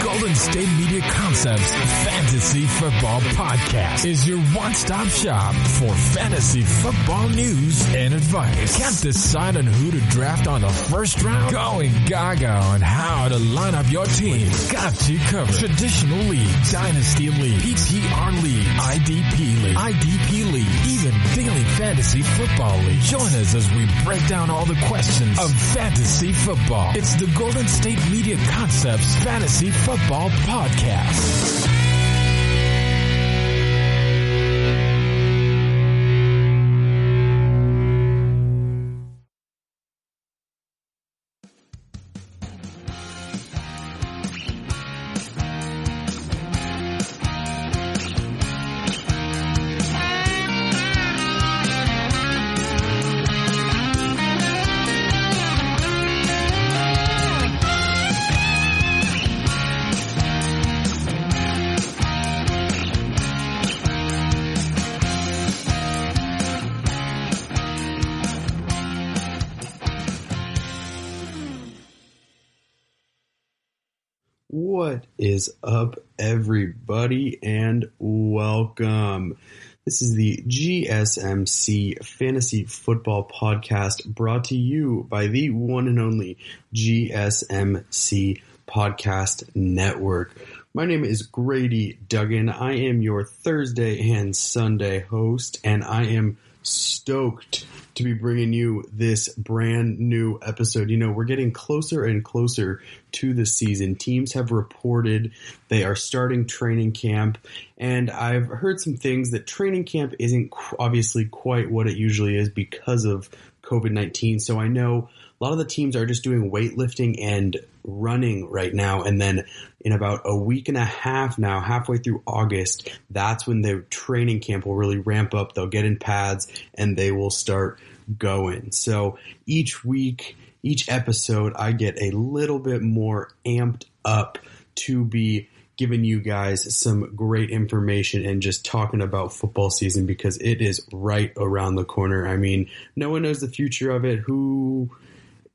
Golden State Media Concepts Fantasy Football Podcast is your one-stop shop for fantasy football news and advice. Can't decide on who to draft on the first round? Going gaga on how to line up your team. Got you covered. Traditional league, dynasty league, PPR league, IDP league, even daily fantasy football league. Join us as we break down all the questions of fantasy football. It's the Golden State Media Concepts Fantasy Football Podcast. What is up, everybody, and welcome. This is the GSMC Fantasy Football Podcast brought to you by the one and only GSMC Podcast Network. My name is Grady Duggan. I am your Thursday and Sunday host, and I am stoked to be bringing you this brand new episode. You know, we're getting closer and closer to the season. Teams have reported they are starting training camp, and I've heard some things that training camp isn't obviously quite what it usually is because of COVID-19. So I know a lot of the teams are just doing weightlifting and running right now, and then in about a week and a half now, halfway through August, that's when the training camp will really ramp up. They'll get in pads and they will start going. So each week, each episode, I get a little bit more amped up to be giving you guys some great information and just talking about football season because it is right around the corner. I mean, no one knows the future of it. Who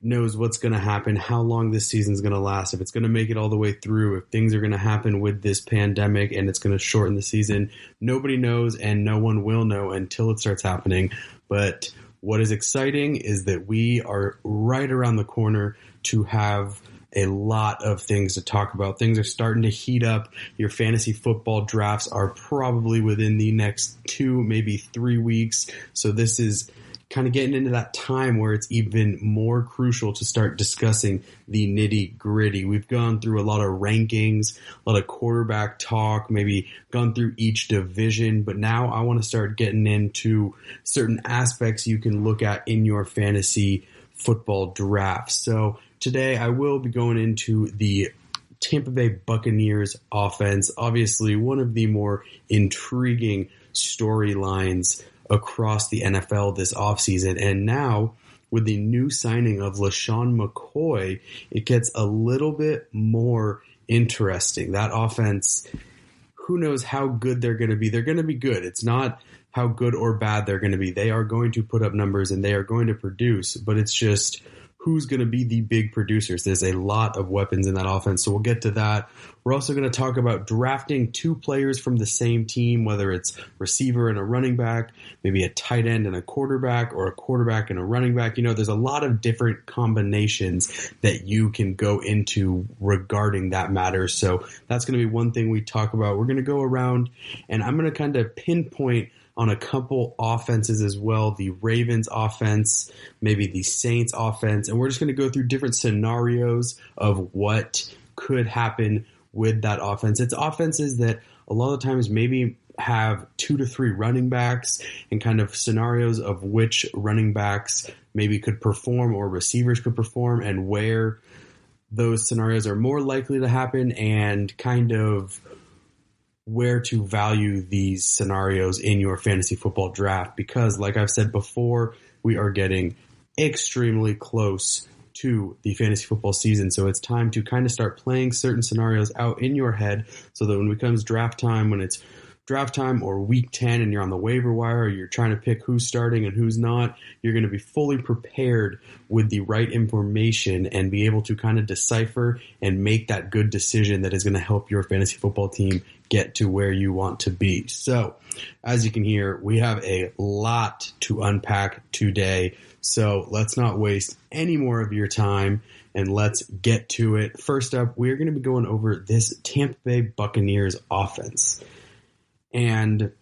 knows what's going to happen, how long this season is going to last, if it's going to make it all the way through, if things are going to happen with this pandemic and it's going to shorten the season. Nobody knows, and no one will know until it starts happening. But what is exciting is that we are right around the corner to have a lot of things to talk about. Things are starting to heat up. Your fantasy football drafts are probably within the next 2, maybe 3 weeks. So this is kind of getting into that time where it's even more crucial to start discussing the nitty gritty. We've gone through a lot of rankings, a lot of quarterback talk, maybe gone through each division, but now I want to start getting into certain aspects you can look at in your fantasy football draft. So today I will be going into the Tampa Bay Buccaneers offense, obviously one of the more intriguing storylines across the NFL this offseason. And now, with the new signing of LaShawn McCoy, it gets a little bit more interesting. That offense, who knows how good they're going to be. They're going to be good. It's not how good or bad they're going to be. They are going to put up numbers and they are going to produce, but it's just who's going to be the big producers. There's a lot of weapons in that offense, so we'll get to that. We're also going to talk about drafting 2 players from the same team, whether it's receiver and a running back, maybe a tight end and a quarterback, or a quarterback and a running back. You know, there's a lot of different combinations that you can go into regarding that matter. So that's going to be one thing we talk about. We're going to go around, and I'm going to kind of pinpoint on a couple offenses as well, the Ravens offense, maybe the Saints offense, and we're just going to go through different scenarios of what could happen with that offense. It's offenses that a lot of times maybe have 2 to 3 running backs and kind of scenarios of which running backs maybe could perform or receivers could perform and where those scenarios are more likely to happen and kind of where to value these scenarios in your fantasy football draft, because like I've said before, we are getting extremely close to the fantasy football season. So it's time to kind of start playing certain scenarios out in your head so that when it comes draft time, when it's draft time or week 10 and you're on the waiver wire or you're trying to pick who's starting and who's not, you're going to be fully prepared with the right information and be able to kind of decipher and make that good decision that is going to help your fantasy football team get to where you want to be. So, as you can hear, we have a lot to unpack today. So let's not waste any more of your time and let's get to it. First up, we're going to be going over this Tampa Bay Buccaneers offense. And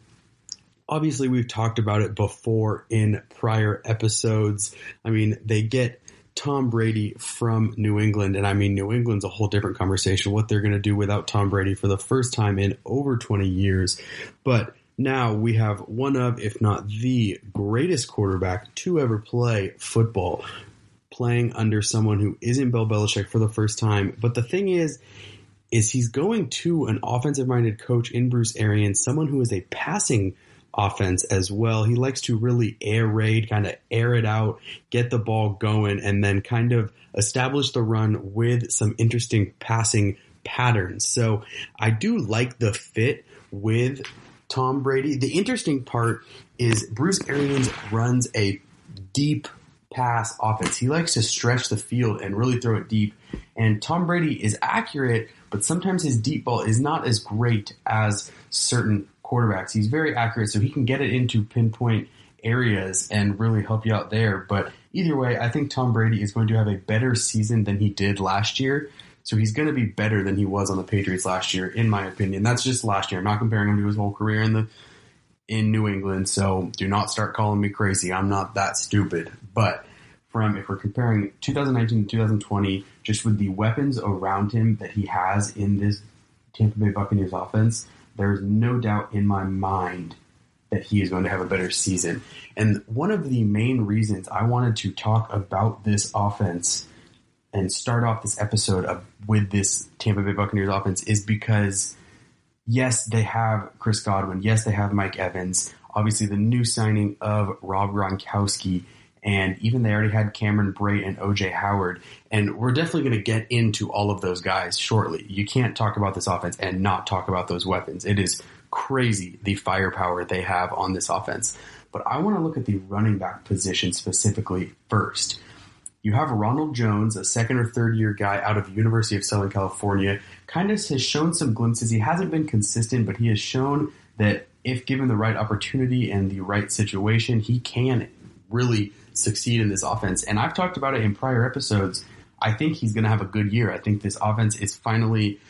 obviously we've talked about it before in prior episodes. I mean, they get Tom Brady from New England, and I mean, New England's a whole different conversation, what they're going to do without Tom Brady for the first time in over 20 years. But now we have one of, if not the greatest quarterback to ever play football, playing under someone who isn't Bill Belichick for the first time. But the thing is he's going to an offensive-minded coach in Bruce Arians, someone who is a passing offense as well. He likes to really air raid, kind of air it out, get the ball going, and then kind of establish the run with some interesting passing patterns. So I do like the fit with Tom Brady. The interesting part is Bruce Arians runs a deep pass offense. He likes to stretch the field and really throw it deep. And Tom Brady is accurate, but sometimes his deep ball is not as great as certain quarterbacks. He's very accurate, so he can get it into pinpoint areas and really help you out there. But either way, I think Tom Brady is going to have a better season than he did last year. So he's going to be better than he was on the Patriots last year, in my opinion. That's just last year. I'm not comparing him to his whole career in New England, so do not start calling me crazy. I'm not that stupid. But if we're comparing 2019 to 2020, just with the weapons around him that he has in this Tampa Bay Buccaneers offense, there's no doubt in my mind that he is going to have a better season. And one of the main reasons I wanted to talk about this offense and start off this episode with this Tampa Bay Buccaneers offense is because, yes, they have Chris Godwin. Yes, they have Mike Evans. Obviously, the new signing of Rob Gronkowski. And even they already had Cameron Brate and O.J. Howard. And we're definitely going to get into all of those guys shortly. You can't talk about this offense and not talk about those weapons. It is crazy, the firepower they have on this offense. But I want to look at the running back position specifically first. You have Ronald Jones, a second or third year guy out of the University of Southern California, kind of has shown some glimpses. He hasn't been consistent, but he has shown that if given the right opportunity and the right situation, he can really succeed in this offense. And I've talked about it in prior episodes. I think he's going to have a good year. I think this offense is finally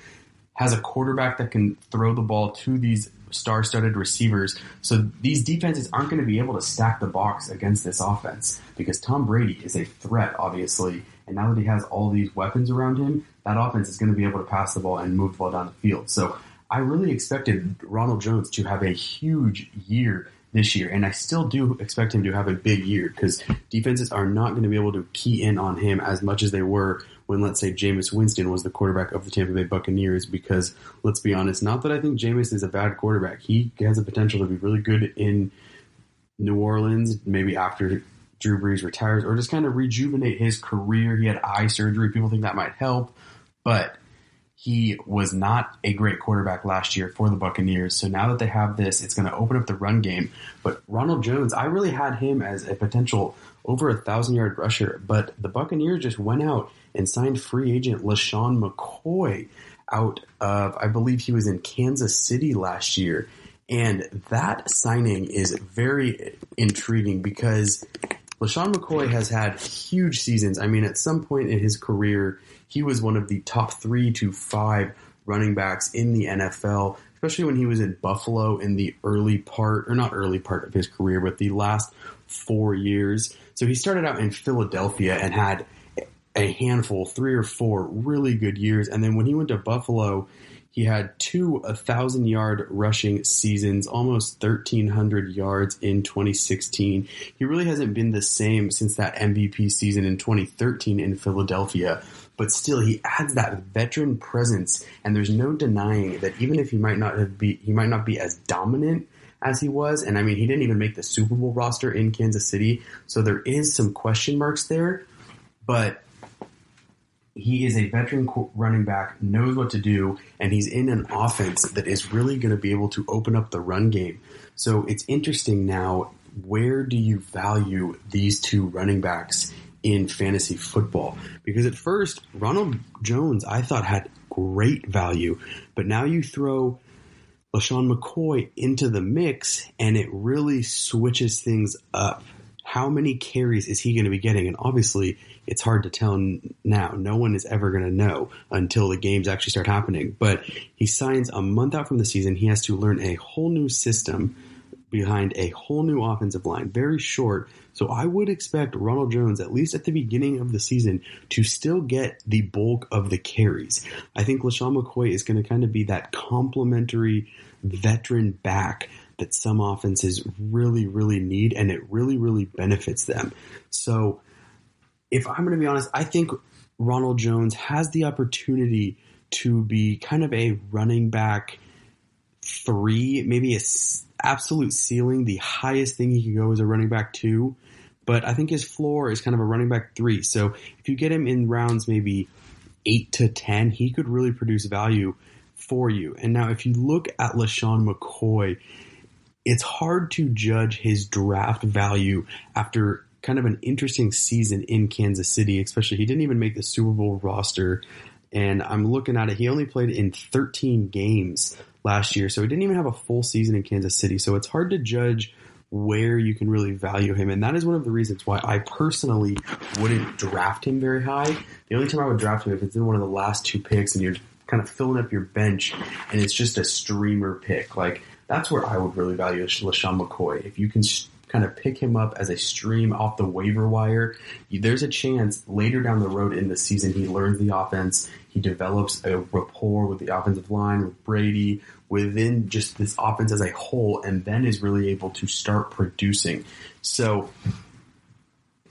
has a quarterback that can throw the ball to these star-studded receivers. So these defenses aren't going to be able to stack the box against this offense because Tom Brady is a threat, obviously. And now that he has all these weapons around him, that offense is going to be able to pass the ball and move the ball down the field. So I really expected Ronald Jones to have a huge year this year, and I still do expect him to have a big year because defenses are not going to be able to key in on him as much as they were when, let's say, Jameis Winston was the quarterback of the Tampa Bay Buccaneers because, let's be honest, not that I think Jameis is a bad quarterback. He has the potential to be really good in New Orleans, maybe after Drew Brees retires, or just kind of rejuvenate his career. He had eye surgery. People think that might help, but he was not a great quarterback last year for the Buccaneers. So now that they have this, it's going to open up the run game. But Ronald Jones, I really had him as a potential over 1,000-yard rusher. But the Buccaneers just went out and signed free agent LaShawn McCoy out of, I believe he was in Kansas City last year. And that signing is very intriguing because LaShawn McCoy has had huge seasons. I mean, at some point in his career, he was one of the top 3 to 5 running backs in the NFL, especially when he was in Buffalo in the early part, or not early part of his career, but the last 4 years. So he started out in Philadelphia and had a handful, 3 or 4 really good years. And then when he went to Buffalo, he had 2 1,000-yard rushing seasons, almost 1,300 yards in 2016. He really hasn't been the same since that MVP season in 2013 in Philadelphia. But still, he adds that veteran presence, and there's no denying that even if he might not be as dominant as he was, and I mean, he didn't even make the Super Bowl roster in Kansas City, so there is some question marks there. But he is a veteran running back, knows what to do, and he's in an offense that is really going to be able to open up the run game. So it's interesting now, where do you value these two running backs in fantasy football? Because at first, Ronald Jones, I thought, had great value, but now you throw LaShawn McCoy into the mix and it really switches things up. How many carries is he going to be getting? And obviously, it's hard to tell now. No one is ever going to know until the games actually start happening. But he signs a month out from the season. He has to learn a whole new system behind a whole new offensive line. Very short. So I would expect Ronald Jones, at least at the beginning of the season, to still get the bulk of the carries. I think LaShawn McCoy is going to kind of be that complementary veteran back that some offenses really, really need, and it really, really benefits them. So if I'm going to be honest, I think Ronald Jones has the opportunity to be kind of a running back 3, maybe a absolute ceiling. The highest thing he could go is a running back 2, but I think his floor is kind of a running back 3. So if you get him in rounds maybe 8 to 10, he could really produce value for you. And now if you look at LaShawn McCoy, it's hard to judge his draft value after kind of an interesting season in Kansas City, especially he didn't even make the Super Bowl roster. And I'm looking at it, he only played in 13 games last year, so he didn't even have a full season in Kansas City. So it's hard to judge where you can really value him. And that is one of the reasons why I personally wouldn't draft him very high. The only time I would draft him if it's in one of the last 2 picks and you're kind of filling up your bench and it's just a streamer pick. Like, that's where I would really value LaShawn McCoy. If you can kind of pick him up as a stream off the waiver wire, there's a chance later down the road in the season he learns the offense, he develops a rapport with the offensive line, with Brady, within just this offense as a whole, and then is really able to start producing. So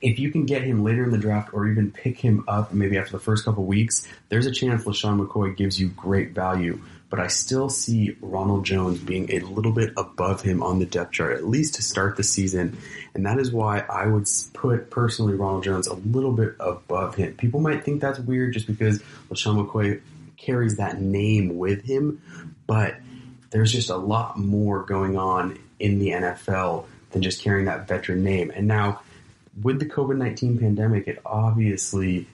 if you can get him later in the draft or even pick him up maybe after the first couple weeks, there's a chance LaShawn McCoy gives you great value. But I still see Ronald Jones being a little bit above him on the depth chart, at least to start the season. And that is why I would put, personally, Ronald Jones a little bit above him. People might think that's weird just because LaShawn McCoy carries that name with him. But there's just a lot more going on in the NFL than just carrying that veteran name. And now, with the COVID-19 pandemic, it obviously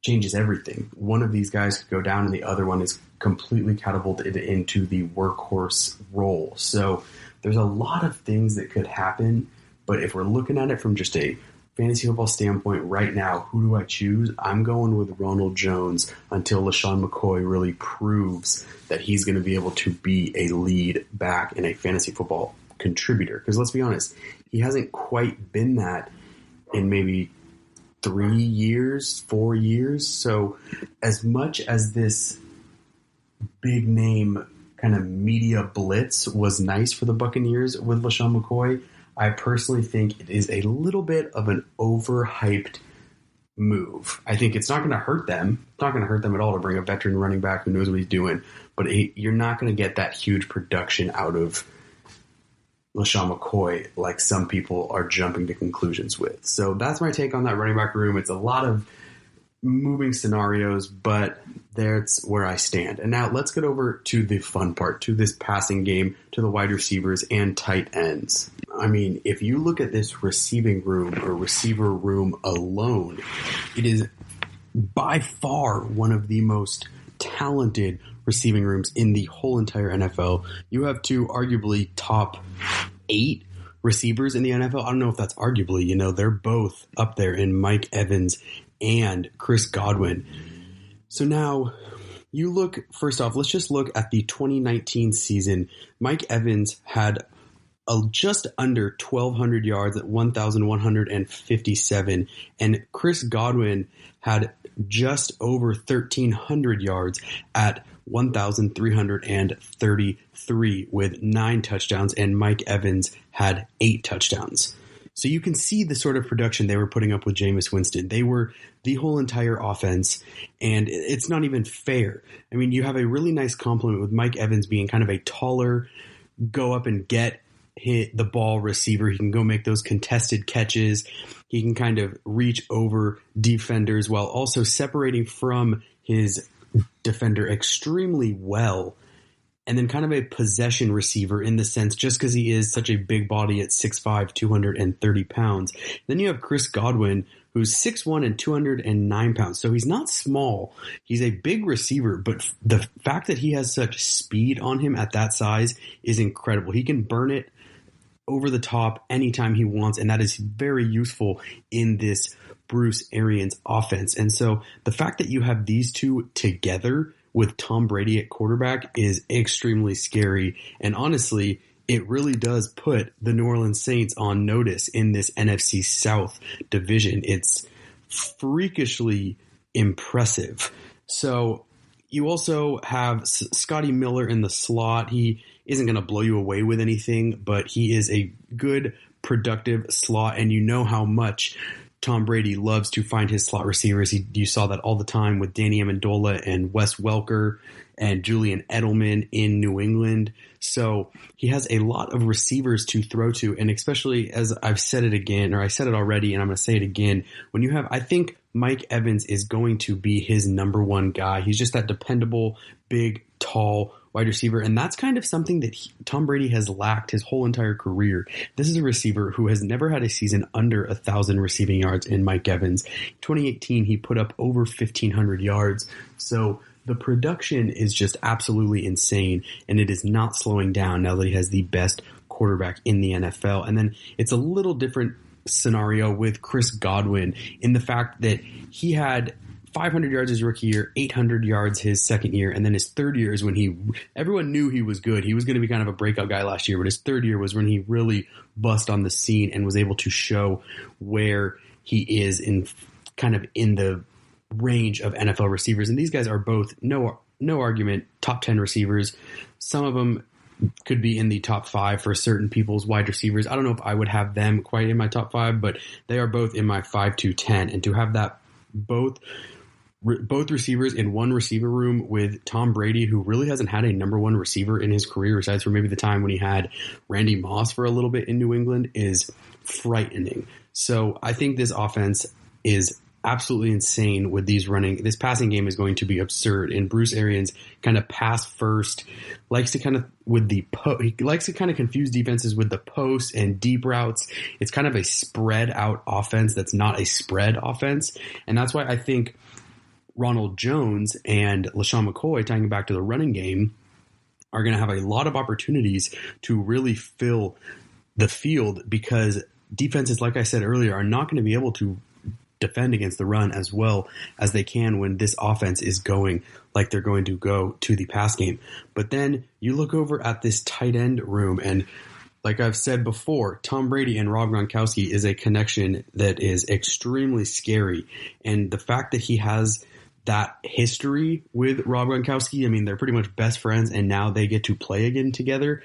changes everything. One of these guys could go down and the other one is completely catapulted into the workhorse role. So there's a lot of things that could happen, but if we're looking at it from just a fantasy football standpoint right now, who do I choose? I'm going with Ronald Jones until LaShawn McCoy really proves that he's going to be able to be a lead back in a fantasy football contributor. Because let's be honest, he hasn't quite been that in maybe 3 years, 4 years. So as much as this big name kind of media blitz was nice for the Buccaneers with LaShawn McCoy, I personally think it is a little bit of an overhyped move. I think it's not going to hurt them. It's not going to hurt them at all to bring a veteran running back who knows what he's doing, but you're not going to get that huge production out of LaShawn McCoy like some people are jumping to conclusions with. So that's my take on that running back room. It's a lot of moving scenarios, but that's where I stand. And now let's get over to the fun part, to this passing game, to the wide receivers and tight ends. I mean, if you look at this receiving room or receiver room alone, it is by far one of the most talented receiving rooms in the whole entire NFL. You have 2 arguably top 8 receivers in the NFL. I don't know if that's arguably, they're both up there in Mike Evans and Chris Godwin. So now you look, first off, let's just look at the 2019 season. Mike Evans had just under 1,200 yards at 1,157, and Chris Godwin had just over 1,300 yards at 1,333 with 9 touchdowns, and Mike Evans had 8 touchdowns. So you can see the sort of production they were putting up with Jameis Winston. They were the whole entire offense, and it's not even fair. I mean, you have a really nice compliment with Mike Evans being kind of a taller, go up and get hit the ball receiver. He can go make those contested catches. He can kind of reach over defenders while also separating from his defender extremely well. And then kind of a possession receiver in the sense, just because he is such a big body at 6'5", 230 pounds. Then you have Chris Godwin, who's 6'1" and 209 pounds. So he's not small. He's a big receiver, but the fact that he has such speed on him at that size is incredible. He can burn it over the top anytime he wants, and that is very useful in this Bruce Arians offense. And so the fact that you have these two together with Tom Brady at quarterback is extremely scary. And honestly, it really does put the New Orleans Saints on notice in this NFC South division. It's freakishly impressive. So you also have Scotty Miller in the slot. He isn't going to blow you away with anything, but he is a good, productive slot, and you know how much Tom Brady loves to find his slot receivers. You saw that all the time with Danny Amendola and Wes Welker and Julian Edelman in New England. So he has a lot of receivers to throw to, and especially as I've said it again, or I said it already, and I'm going to say it again, when you have, I think Mike Evans is going to be his number one guy. He's just that dependable, big, tall wide receiver, and that's kind of something that Tom Brady has lacked his whole entire career. This is a receiver who has never had a season under 1,000 receiving yards in Mike Evans. 2018, he put up over 1,500 yards. So the production is just absolutely insane, and it is not slowing down now that he has the best quarterback in the NFL. And then it's a little different scenario with Chris Godwin in the fact that he had 500 yards his rookie year, 800 yards his second year, and then his third year is when everyone knew he was good. He was going to be kind of a breakout guy last year, but his third year was when he really bust on the scene and was able to show where he is in the range of NFL receivers. And these guys are both, no argument, top 10 receivers. Some of them could be in the top 5 for certain people's wide receivers. I don't know if I would have them quite in my top 5, but they are both in my 5 to 10. And to have that both receivers in one receiver room with Tom Brady, who really hasn't had a number one receiver in his career, aside from maybe the time when he had Randy Moss for a little bit in New England, is frightening. So I think this offense is absolutely insane with these running. This passing game is going to be absurd. And Bruce Arians kind of pass first, likes to kind of he likes to kind of confuse defenses with the post and deep routes. It's kind of a spread out offense that's not a spread offense. And that's why I think Ronald Jones and LaShawn McCoy, tying it back to the running game, are going to have a lot of opportunities to really fill the field, because defenses, like I said earlier, are not going to be able to defend against the run as well as they can when this offense is going like they're going to go to the pass game. But then you look over at this tight end room, and like I've said before, Tom Brady and Rob Gronkowski is a connection that is extremely scary. And the fact that he has that history with Rob Gronkowski, I mean, they're pretty much best friends, and now they get to play again together.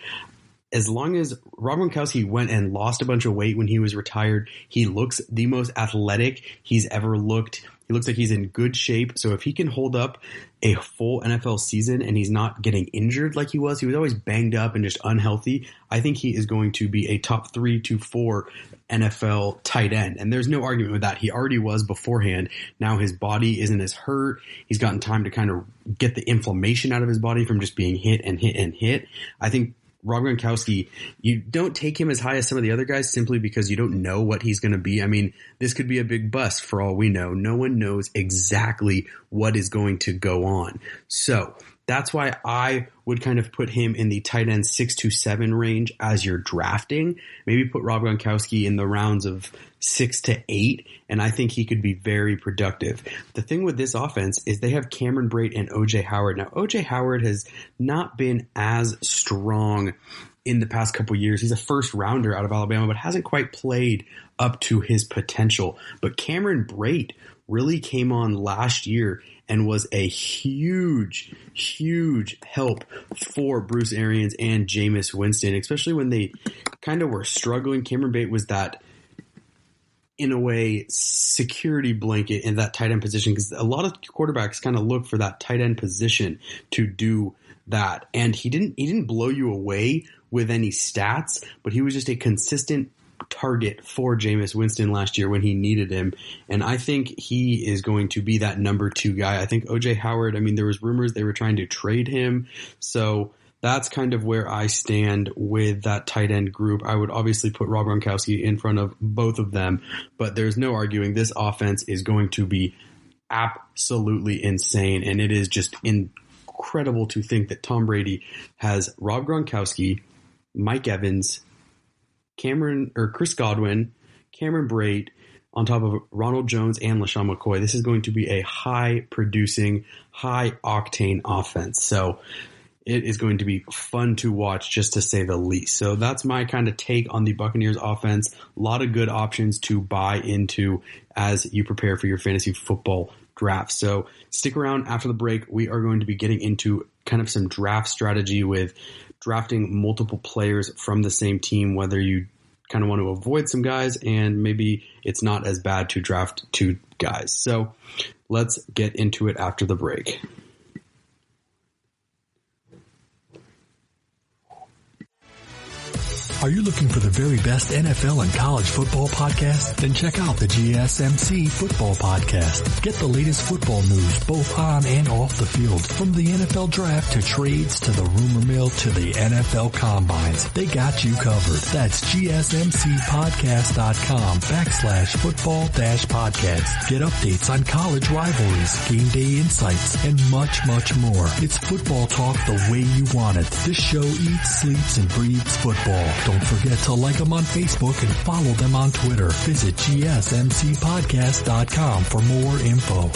As long as Rob Gronkowski went and lost a bunch of weight when he was retired, he looks the most athletic he's ever looked. He looks like he's in good shape. So if he can hold up a full NFL season and he's not getting injured like he was always banged up and just unhealthy, I think he is going to be a top 3 to 4 NFL tight end. And there's no argument with that. He already was beforehand. Now his body isn't as hurt. He's gotten time to kind of get the inflammation out of his body from just being hit and hit and hit. I think Rob Gronkowski, you don't take him as high as some of the other guys simply because you don't know what he's going to be. I mean, this could be a big bust for all we know. No one knows exactly what is going to go on. So that's why I would kind of put him in the tight end 6 to 7 range as you're drafting. Maybe put Rob Gronkowski in the rounds of 6 to 8, and I think he could be very productive. The thing with this offense is they have Cameron Brate and O.J. Howard. Now, O.J. Howard has not been as strong in the past couple years. He's a first rounder out of Alabama, but hasn't quite played up to his potential. But Cameron Brate really came on last year and was a huge, huge help for Bruce Arians and Jameis Winston, especially when they kind of were struggling. Cameron Brate was that, in a way, security blanket in that tight end position, because a lot of quarterbacks kind of look for that tight end position to do that. And he didn't blow you away with any stats, but he was just a consistent target for Jameis Winston last year when he needed him. And I think he is going to be that number 2 guy. I think OJ Howard, there was rumors they were trying to trade him. So that's kind of where I stand with that tight end group. I would obviously put Rob Gronkowski in front of both of them, but there's no arguing this offense is going to be absolutely insane. And it is just incredible to think that Tom Brady has Rob Gronkowski, Mike Evans, Chris Godwin, Cameron Brate, on top of Ronald Jones and LaShawn McCoy. This is going to be a high-producing, high-octane offense. So it is going to be fun to watch, just to say the least. So that's my kind of take on the Buccaneers offense. A lot of good options to buy into as you prepare for your fantasy football draft. So stick around after the break. We are going to be getting into kind of some draft strategy with drafting multiple players from the same team, whether you kind of want to avoid some guys and maybe it's not as bad to draft 2 guys. So let's get into it after the break. Are you looking for the very best NFL and college football podcast? Then check out the GSMC Football Podcast. Get the latest football news both on and off the field. From the NFL Draft to trades to the rumor mill to the NFL Combines. They got you covered. That's GSMCpodcast.com/football-podcast. Get updates on college rivalries, game day insights, and much, much more. It's football talk the way you want it. This show eats, sleeps, and breathes football. Don't forget to like them on Facebook and follow them on Twitter. Visit GSMCpodcast.com for more info.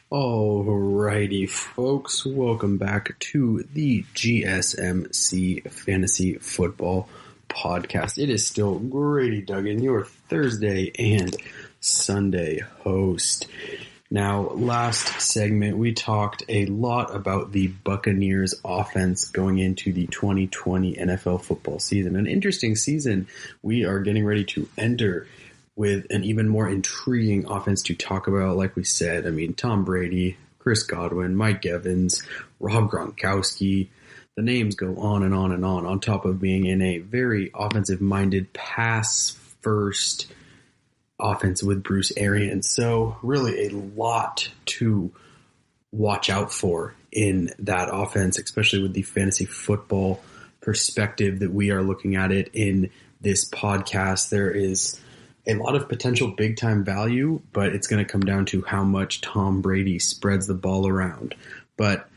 Alrighty, folks, welcome back to the GSMC Fantasy Football Podcast. It is still Grady Duggan, your Thursday and Sunday host. Now, last segment, we talked a lot about the Buccaneers offense going into the 2020 NFL football season. An interesting season we are getting ready to enter, with an even more intriguing offense to talk about. Like we said, Tom Brady, Chris Godwin, Mike Evans, Rob Gronkowski. The names go on and on and on top of being in a very offensive-minded, pass-first offense with Bruce Arians. So really a lot to watch out for in that offense, especially with the fantasy football perspective that we are looking at it in this podcast. There is a lot of potential big-time value, but it's going to come down to how much Tom Brady spreads the ball around. But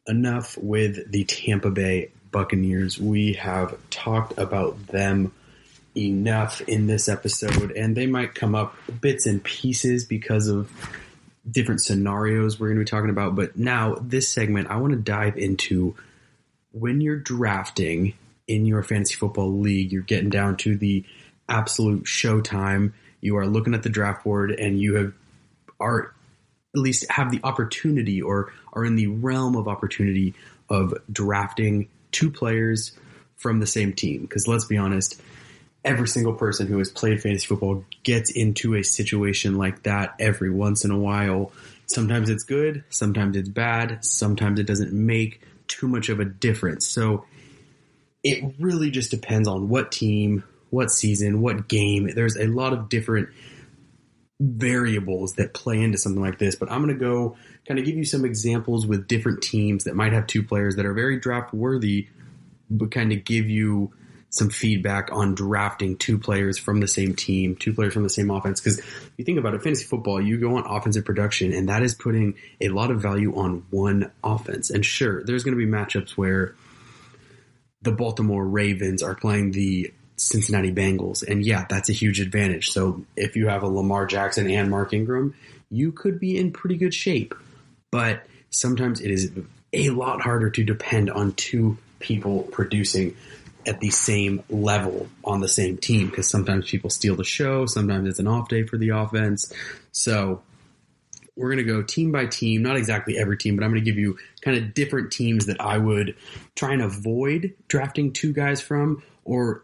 enough with the Tampa Bay Buccaneers. We have talked about them enough in this episode, and they might come up bits and pieces because of different scenarios we're going to be talking about. But now, this segment, I want to dive into when you're drafting in your fantasy football league, you're getting down to the absolute showtime. You are looking at the draft board and you are at least have the opportunity or are in the realm of opportunity of drafting 2 players from the same team. Because let's be honest, every single person who has played fantasy football gets into a situation like that every once in a while. Sometimes it's good, sometimes it's bad, sometimes it doesn't make too much of a difference. So it really just depends on what team, what season, what game. There's a lot of different variables that play into something like this, but I'm going to go kind of give you some examples with different teams that might have 2 players that are very draft worthy, but kind of give you some feedback on drafting 2 players from the same team, 2 players from the same offense. Because if you think about it, fantasy football, you go on offensive production, and that is putting a lot of value on one offense. And sure, there's going to be matchups where the Baltimore Ravens are playing the Cincinnati Bengals. And yeah, that's a huge advantage. So if you have a Lamar Jackson and Mark Ingram, you could be in pretty good shape. But sometimes it is a lot harder to depend on two people producing at the same level on the same team, because sometimes people steal the show. Sometimes it's an off day for the offense. So we're going to go team by team, not exactly every team, but I'm going to give you kind of different teams that I would try and avoid drafting two guys from, or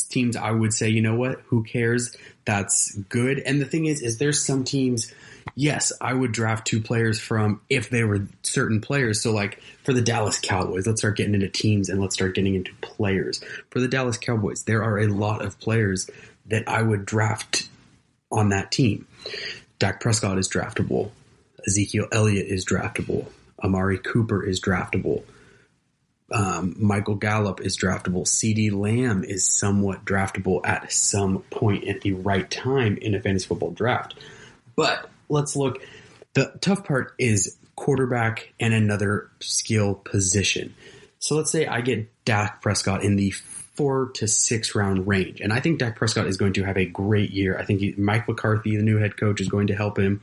teams I would say, you know what, who cares? That's good. And the thing is there's some teams, yes, I would draft two players from if they were certain players. So like for the Dallas Cowboys, let's start getting into teams and let's start getting into players. For the Dallas Cowboys, there are a lot of players that I would draft on that team. Dak Prescott is draftable. Ezekiel Elliott is draftable. Amari Cooper is draftable. Michael Gallup is draftable. CeeDee Lamb is somewhat draftable at some point at the right time in a fantasy football draft. But let's look. The tough part is quarterback and another skill position. So let's say I get Dak Prescott in the 4 to 6 round range. And I think Dak Prescott is going to have a great year. I think Mike McCarthy, the new head coach, is going to help him.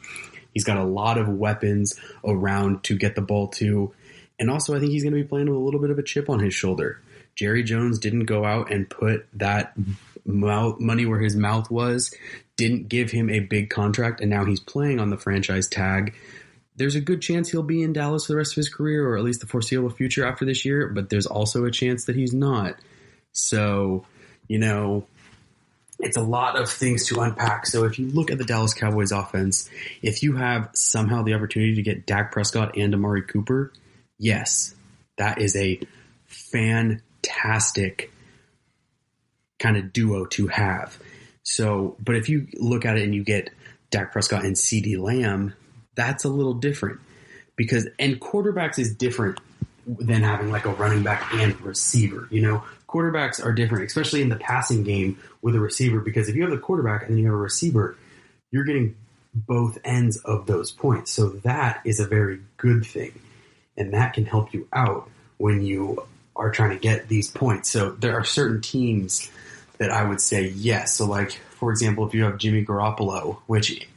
He's got a lot of weapons around to get the ball to. And also I think he's going to be playing with a little bit of a chip on his shoulder. Jerry Jones didn't go out and put that money where his mouth was, didn't give him a big contract, and now he's playing on the franchise tag. There's a good chance he'll be in Dallas for the rest of his career, or at least the foreseeable future after this year, but there's also a chance that he's not. So, you know, it's a lot of things to unpack. So if you look at the Dallas Cowboys offense, if you have somehow the opportunity to get Dak Prescott and Amari Cooper, yes, that is a fantastic kind of duo to have. So, but if you look at it and you get Dak Prescott and CeeDee Lamb, that's a little different because, and quarterbacks is different than having like a running back and receiver. You know, quarterbacks are different, especially in the passing game with a receiver, because if you have the quarterback and then you have a receiver, you're getting both ends of those points. So that is a very good thing. And that can help you out when you are trying to get these points. So there are certain teams that I would say yes. So like, for example, if you have Jimmy Garoppolo, which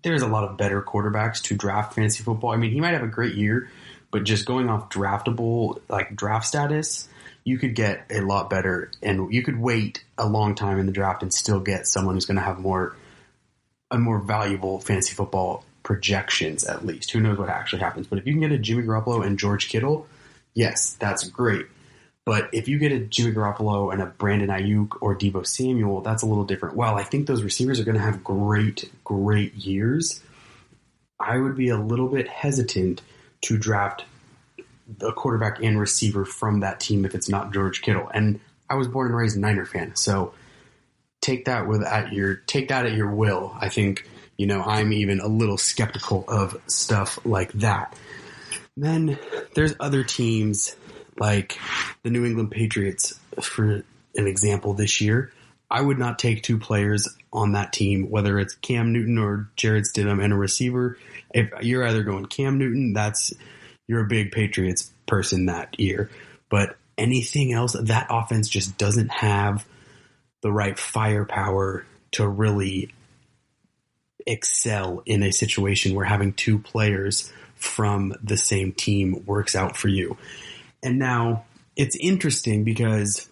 there's a lot of better quarterbacks to draft fantasy football. I mean, he might have a great year, but just going off draftable, like draft status, you could get a lot better, and you could wait a long time in the draft and still get someone who's going to have a more valuable fantasy football projections, at least. Who knows what actually happens? But if you can get a Jimmy Garoppolo and George Kittle, yes, that's great. But if you get a Jimmy Garoppolo and a Brandon Ayuk or Deebo Samuel, that's a little different. While I think those receivers are going to have great, great years, I would be a little bit hesitant to draft a quarterback and receiver from that team if it's not George Kittle. And I was born and raised a Niner fan, so take that at your will. I think, you know, I'm even a little skeptical of stuff like that. Then there's other teams like the New England Patriots, for an example, this year. I would not take two players on that team, whether it's Cam Newton or Jarrett Stidham and a receiver. If you're either going Cam Newton, you're a big Patriots person that year. But anything else, that offense just doesn't have the right firepower to really excel in a situation where having two players from the same team works out for you. And now it's interesting because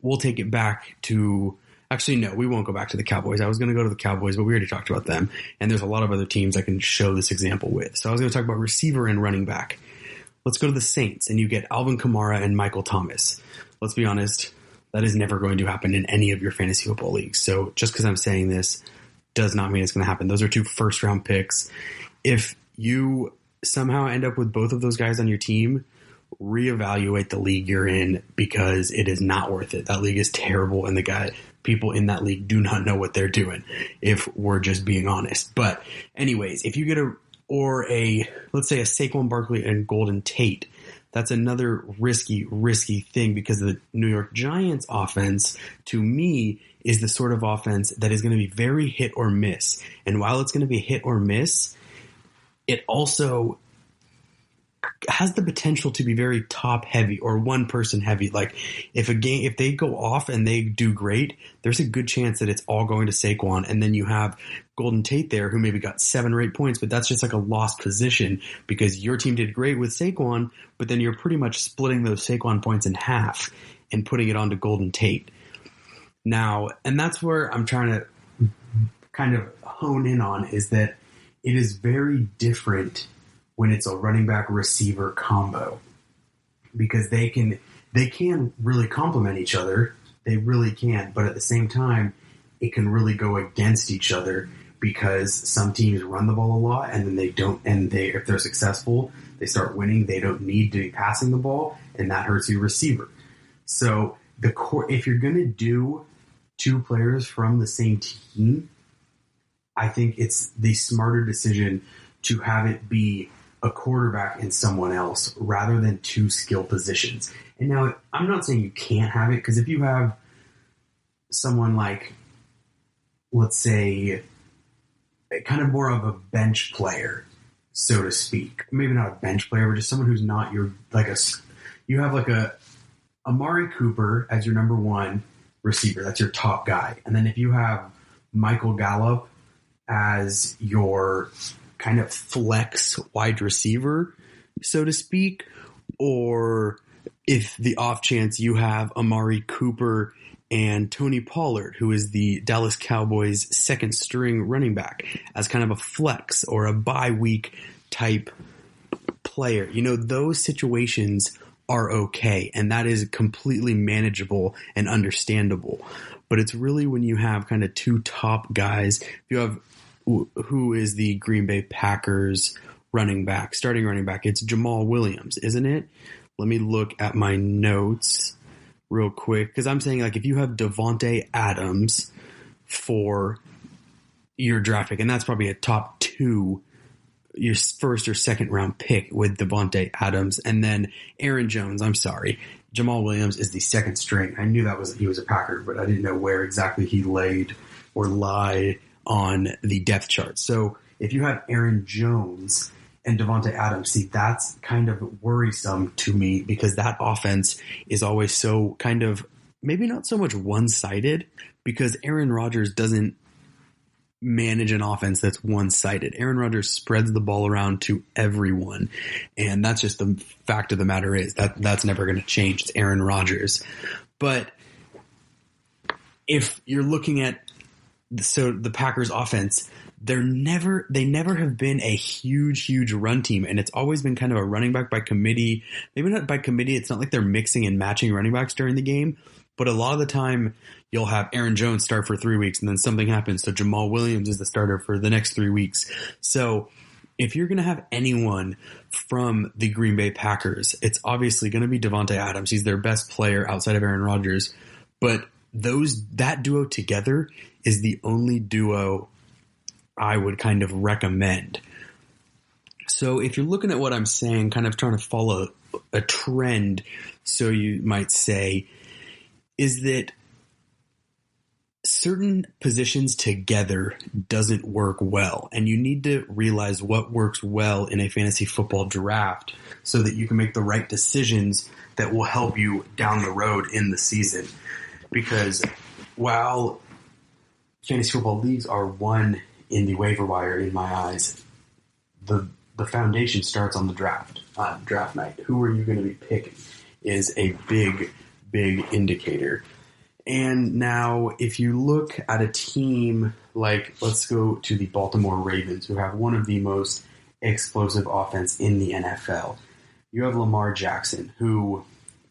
we'll take it back to, actually, no, we won't go back to the Cowboys. I was going to go to the Cowboys, but we already talked about them. And there's a lot of other teams I can show this example with. So I was going to talk about receiver and running back. Let's go to the Saints, and you get Alvin Kamara and Michael Thomas. Let's be honest, that is never going to happen in any of your fantasy football leagues. So just because I'm saying this does not mean it's going to happen. Those are two first-round picks. If you somehow end up with both of those guys on your team, reevaluate the league you're in, because it is not worth it. That league is terrible, and people in that league do not know what they're doing, if we're just being honest. But anyways, if you get let's say a Saquon Barkley and Golden Tate, that's another risky thing, because the New York Giants offense, to me, is the sort of offense that is going to be very hit or miss. And while it's going to be hit or miss, it also has the potential to be very top heavy or one person heavy. Like if they go off and they do great, there's a good chance that it's all going to Saquon. And then you have Golden Tate there who maybe got 7 or 8 points, but that's just like a lost position because your team did great with Saquon, but then you're pretty much splitting those Saquon points in half and putting it onto Golden Tate. Now, and that's where I'm trying to kind of hone in on is that it is very different when it's a running back receiver combo because they can really complement each other. They really can. But at the same time, it can really go against each other because some teams run the ball a lot and then they don't. And if they're successful, they start winning. They don't need to be passing the ball and that hurts your receiver. So if you're going to do 2 players from the same team, I think it's the smarter decision to have it be a quarterback and someone else rather than 2 skill positions. And now I'm not saying you can't have it because if you have someone like, let's say, kind of more of a bench player, so to speak, maybe not a bench player, but just someone who's not you have like a Amari Cooper as your number 1 receiver. That's your top guy. And then if you have Michael Gallup as your kind of flex wide receiver, so to speak, or if the off chance you have Amari Cooper and Tony Pollard, who is the Dallas Cowboys' 2nd string running back, as kind of a flex or a bye week type player. Those situations are okay, and that is completely manageable and understandable. But it's really when you have kind of 2 top guys, if you have who is the Green Bay Packers starting running back, it's Jamal Williams, isn't it? Let me look at my notes real quick, because I'm saying like if you have Devontae Adams for your draft pick, and that's probably a top 2, your 1st or 2nd round pick with Devontae Adams, and then Aaron Jones. I'm sorry, Jamal Williams is the 2nd string. I knew he was a Packer, but I didn't know where exactly he laid or lied on the depth chart. So if you have Aaron Jones and Devontae Adams, see, that's kind of worrisome to me because that offense is always so kind of maybe not so much one-sided because Aaron Rodgers doesn't manage an offense that's one-sided. Aaron Rodgers spreads the ball around to everyone, and that's just the fact of the matter is that's never going to change. It's Aaron Rodgers. But if you're looking at the Packers offense, they never have been a huge run team, and it's always been kind of a running back by committee. Maybe not by committee. It's not like they're mixing and matching running backs during the game, but a lot of the time you'll have Aaron Jones start for 3 weeks and then something happens. So Jamal Williams is the starter for the next 3 weeks. So if you're going to have anyone from the Green Bay Packers, it's obviously going to be Devontae Adams. He's their best player outside of Aaron Rodgers, but that duo together is the only duo I would kind of recommend. So if you're looking at what I'm saying, kind of trying to follow a trend, so you might say, is that certain positions together doesn't work well, and you need to realize what works well in a fantasy football draft so that you can make the right decisions that will help you down the road in the season. Because while fantasy football leagues are won in the waiver wire, in my eyes, the foundation starts on the draft night. Who are you going to be picking is a big indicator. And now if you look at a team like, let's go to the Baltimore Ravens, who have one of the most explosive offense in the NFL. You have Lamar Jackson, who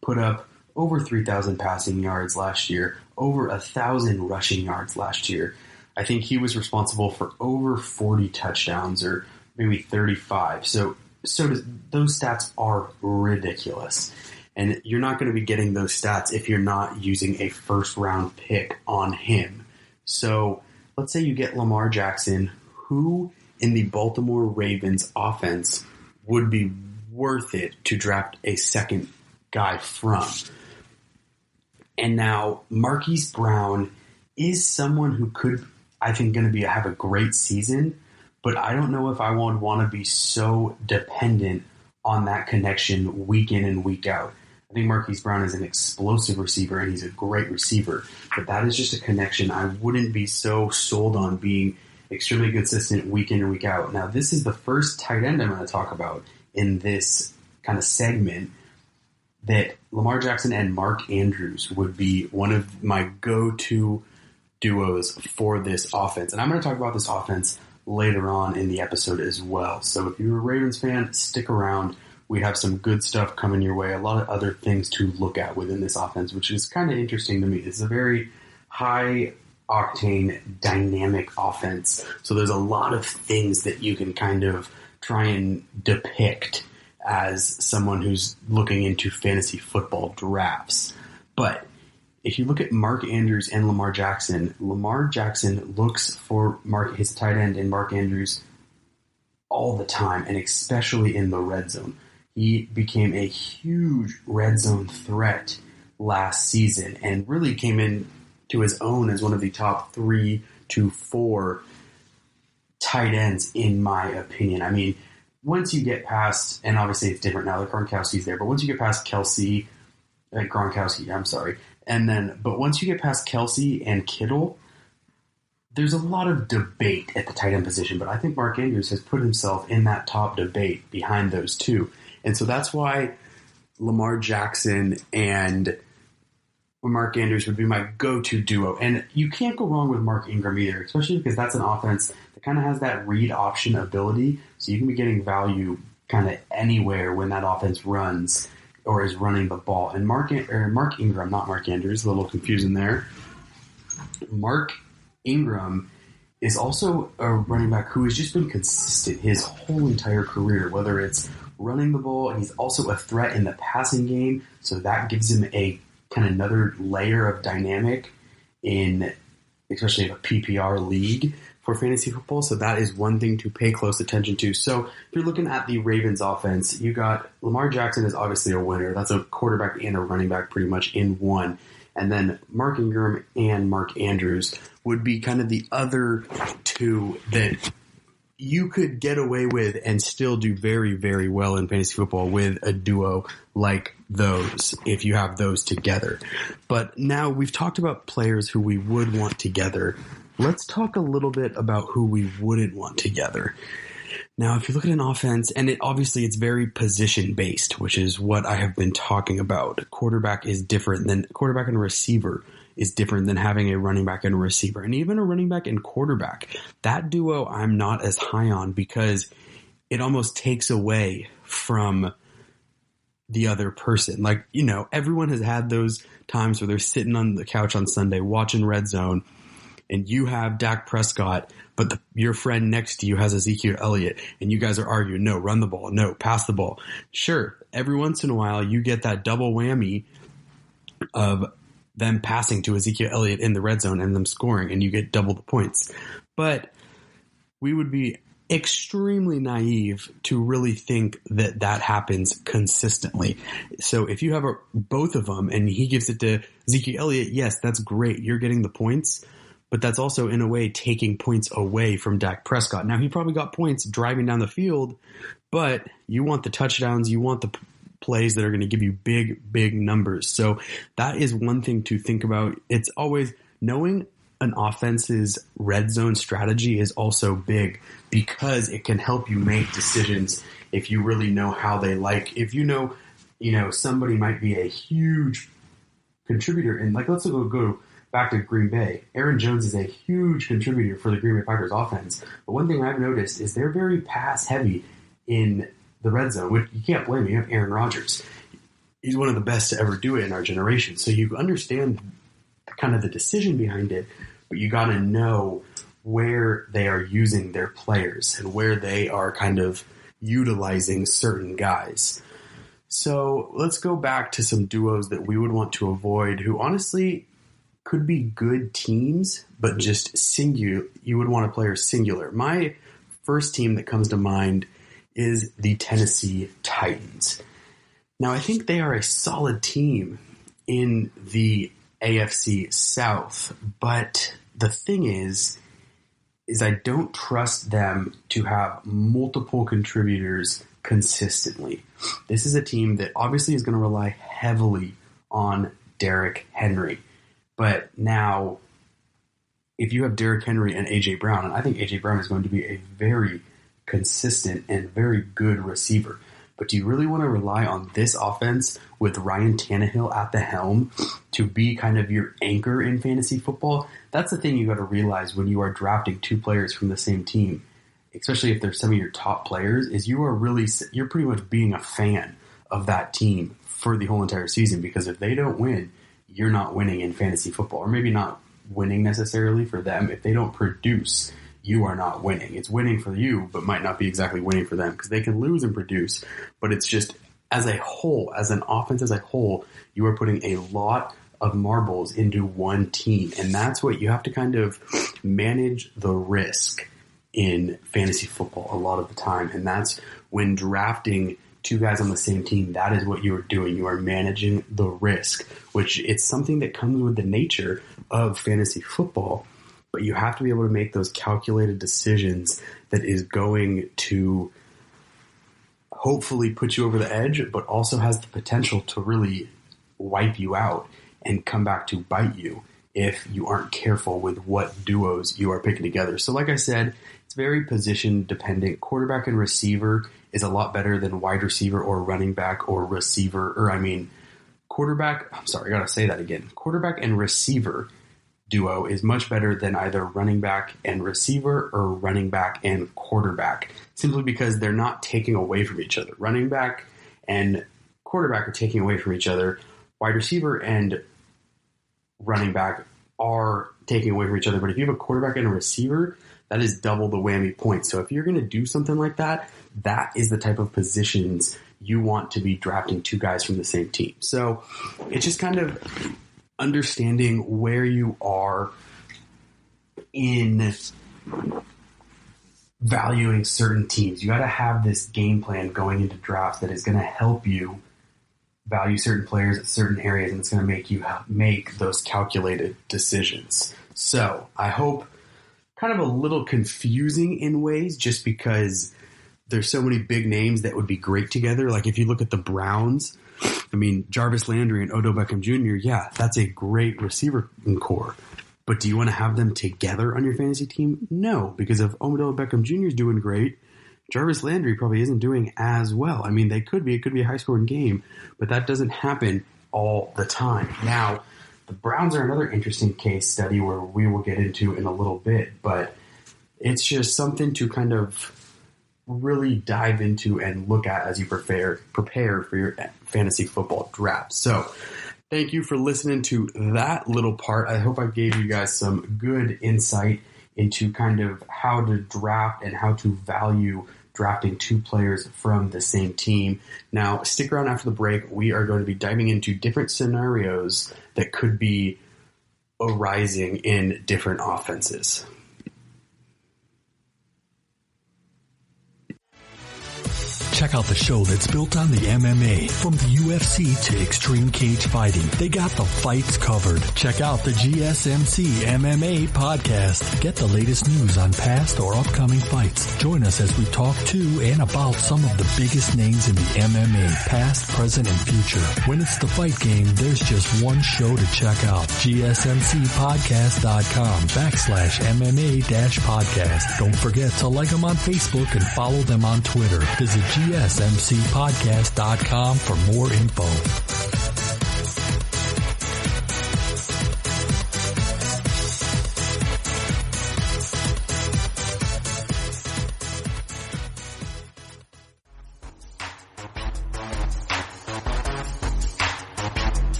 put up over 3,000 passing yards last year, over 1,000 rushing yards last year. I think he was responsible for over 40 touchdowns, or maybe 35. So those stats are ridiculous. And you're not going to be getting those stats if you're not using a first-round pick on him. So let's say you get Lamar Jackson, who in the Baltimore Ravens offense would be worth it to draft a second guy from. And now Marquise Brown is someone who could, I think, going to have a great season, but I don't know if I would want to be so dependent on that connection week in and week out. I think Marquise Brown is an explosive receiver, and he's a great receiver. But that is just a connection I wouldn't be so sold on being extremely consistent week in and week out. Now, this is the first tight end I'm going to talk about in this kind of segment that Lamar Jackson and Mark Andrews would be one of my go-to duos for this offense. And I'm going to talk about this offense later on in the episode as well. So if you're a Ravens fan, stick around. We have some good stuff coming your way, a lot of other things to look at within this offense, which is kind of interesting to me. It's a very high-octane, dynamic offense. So there's a lot of things that you can kind of try and depict as someone who's looking into fantasy football drafts. But if you look at Mark Andrews and Lamar Jackson looks for his tight end and Mark Andrews all the time, and especially in the red zone. He became a huge red zone threat last season and really came into his own as one of the top 3 to 4 tight ends, in my opinion. I mean, once you get past, and obviously it's different now that Gronkowski's there, but once you get past Gronkowski, but once you get past Kelsey and Kittle, there's a lot of debate at the tight end position, but I think Mark Andrews has put himself in that top debate behind those two. And so that's why Lamar Jackson and Mark Andrews would be my go-to duo. And you can't go wrong with Mark Ingram either, especially because that's an offense that kind of has that read option ability. So you can be getting value kind of anywhere when that offense runs or is running the ball. And Mark Ingram, not Mark Andrews, a little confusing there. Mark Ingram is also a running back who has just been consistent his whole entire career, whether it's running the ball, and he's also a threat in the passing game, so that gives him a kind of another layer of dynamic in especially a PPR league for fantasy football, so that is one thing to pay close attention to. So if you're looking at the Ravens offense, you got Lamar Jackson is obviously a winner. That's a quarterback and a running back pretty much in one. And then Mark Ingram and Mark Andrews would be kind of the other two that you could get away with and still do very, very well in fantasy football with a duo like those, if you have those together. But now we've talked about players who we would want together. Let's talk a little bit about who we wouldn't want together. Now, if you look at an offense, and it's very position-based, which is what I have been talking about. Quarterback and receiver is different than having a running back and a receiver. And even a running back and quarterback, that duo I'm not as high on because it almost takes away from the other person. Like, everyone has had those times where they're sitting on the couch on Sunday watching Red Zone, and you have Dak Prescott, but your friend next to you has Ezekiel Elliott, and you guys are arguing, no, run the ball, no, pass the ball. Sure, every once in a while you get that double whammy of them passing to Ezekiel Elliott in the red zone and them scoring, and you get double the points. But we would be extremely naive to really think that that happens consistently. So if you have both of them and he gives it to Ezekiel Elliott, yes, that's great. You're getting the points. But that's also, in a way, taking points away from Dak Prescott. Now, he probably got points driving down the field, but you want the touchdowns, you want the plays that are going to give you big, big numbers. So that is one thing to think about. It's always knowing an offense's red zone strategy is also big because it can help you make decisions if you really know how they like. If somebody might be a huge contributor, and let's go back to Green Bay. Aaron Jones is a huge contributor for the Green Bay Packers offense. But one thing I've noticed is they're very pass heavy in the red zone, which you can't blame. You have Aaron Rodgers. He's one of the best to ever do it in our generation. So you understand kind of the decision behind it, but you got to know where they are using their players and where they are kind of utilizing certain guys. So let's go back to some duos that we would want to avoid who honestly could be good teams, but just singular. You would want a player singular. My first team that comes to mind is the Tennessee Titans. Now, I think they are a solid team in the AFC South, but the thing is I don't trust them to have multiple contributors consistently. This is a team that obviously is going to rely heavily on Derrick Henry. But now, if you have Derrick Henry and A.J. Brown, and I think A.J. Brown is going to be a very consistent and very good receiver. But do you really want to rely on this offense with Ryan Tannehill at the helm to be kind of your anchor in fantasy football? That's the thing you got to realize when you are drafting two players from the same team, especially if they're some of your top players, is you're pretty much being a fan of that team for the whole entire season, because if they don't win, you're not winning in fantasy football, or maybe not winning necessarily for them. If they don't produce, you are not winning. It's winning for you, but might not be exactly winning for them, because they can lose and produce. But it's just, as a whole, as an offense as a whole, you are putting a lot of marbles into one team. And that's what you have to kind of manage the risk in fantasy football a lot of the time. And that's when drafting two guys on the same team, that is what you are doing. You are managing the risk, which it's something that comes with the nature of fantasy football. But you have to be able to make those calculated decisions that is going to hopefully put you over the edge, but also has the potential to really wipe you out and come back to bite you if you aren't careful with what duos you are picking together. So like I said, it's very position dependent. Quarterback and receiver is a lot better than wide receiver or running back or receiver, quarterback and receiver duo is much better than either running back and receiver or running back and quarterback, simply because they're not taking away from each other. Running back and quarterback are taking away from each other. Wide receiver and running back are taking away from each other. But if you have a quarterback and a receiver, that is double the whammy point. So if you're going to do something like that, that is the type of positions you want to be drafting two guys from the same team. So it's just kind of understanding where you are in valuing certain teams. You got to have this game plan going into drafts that is going to help you value certain players at certain areas, and it's going to make you make those calculated decisions. So I hope, kind of a little confusing in ways, just because there's so many big names that would be great together. Like if you look at the Browns, I mean, Jarvis Landry and Odell Beckham Jr., yeah, that's a great receiver core. But do you want to have them together on your fantasy team? No, because if Odell Beckham Jr. is doing great, Jarvis Landry probably isn't doing as well. I mean, it could be a high-scoring game, but that doesn't happen all the time. Now, the Browns are another interesting case study where we will get into in a little bit, but it's just something to kind of really dive into and look at as you prepare for your fantasy football draft. So thank you for listening to that little part. I hope I gave you guys some good insight into kind of how to draft and how to value drafting two players from the same team. Now, stick around after the break. We are going to be diving into different scenarios that could be arising in different offenses. Check out the show that's built on the MMA. From the UFC to extreme cage fighting, they got the fights covered. Check out the GSMC MMA podcast. Get the latest news on past or upcoming fights. Join us as we talk to and about some of the biggest names in the MMA, past, present, and future. When it's the fight game, there's just one show to check out. GSMCpodcast.com/MMA-podcast. Don't forget to like them on Facebook and follow them on Twitter. Visit GSMCpodcast.com for more info.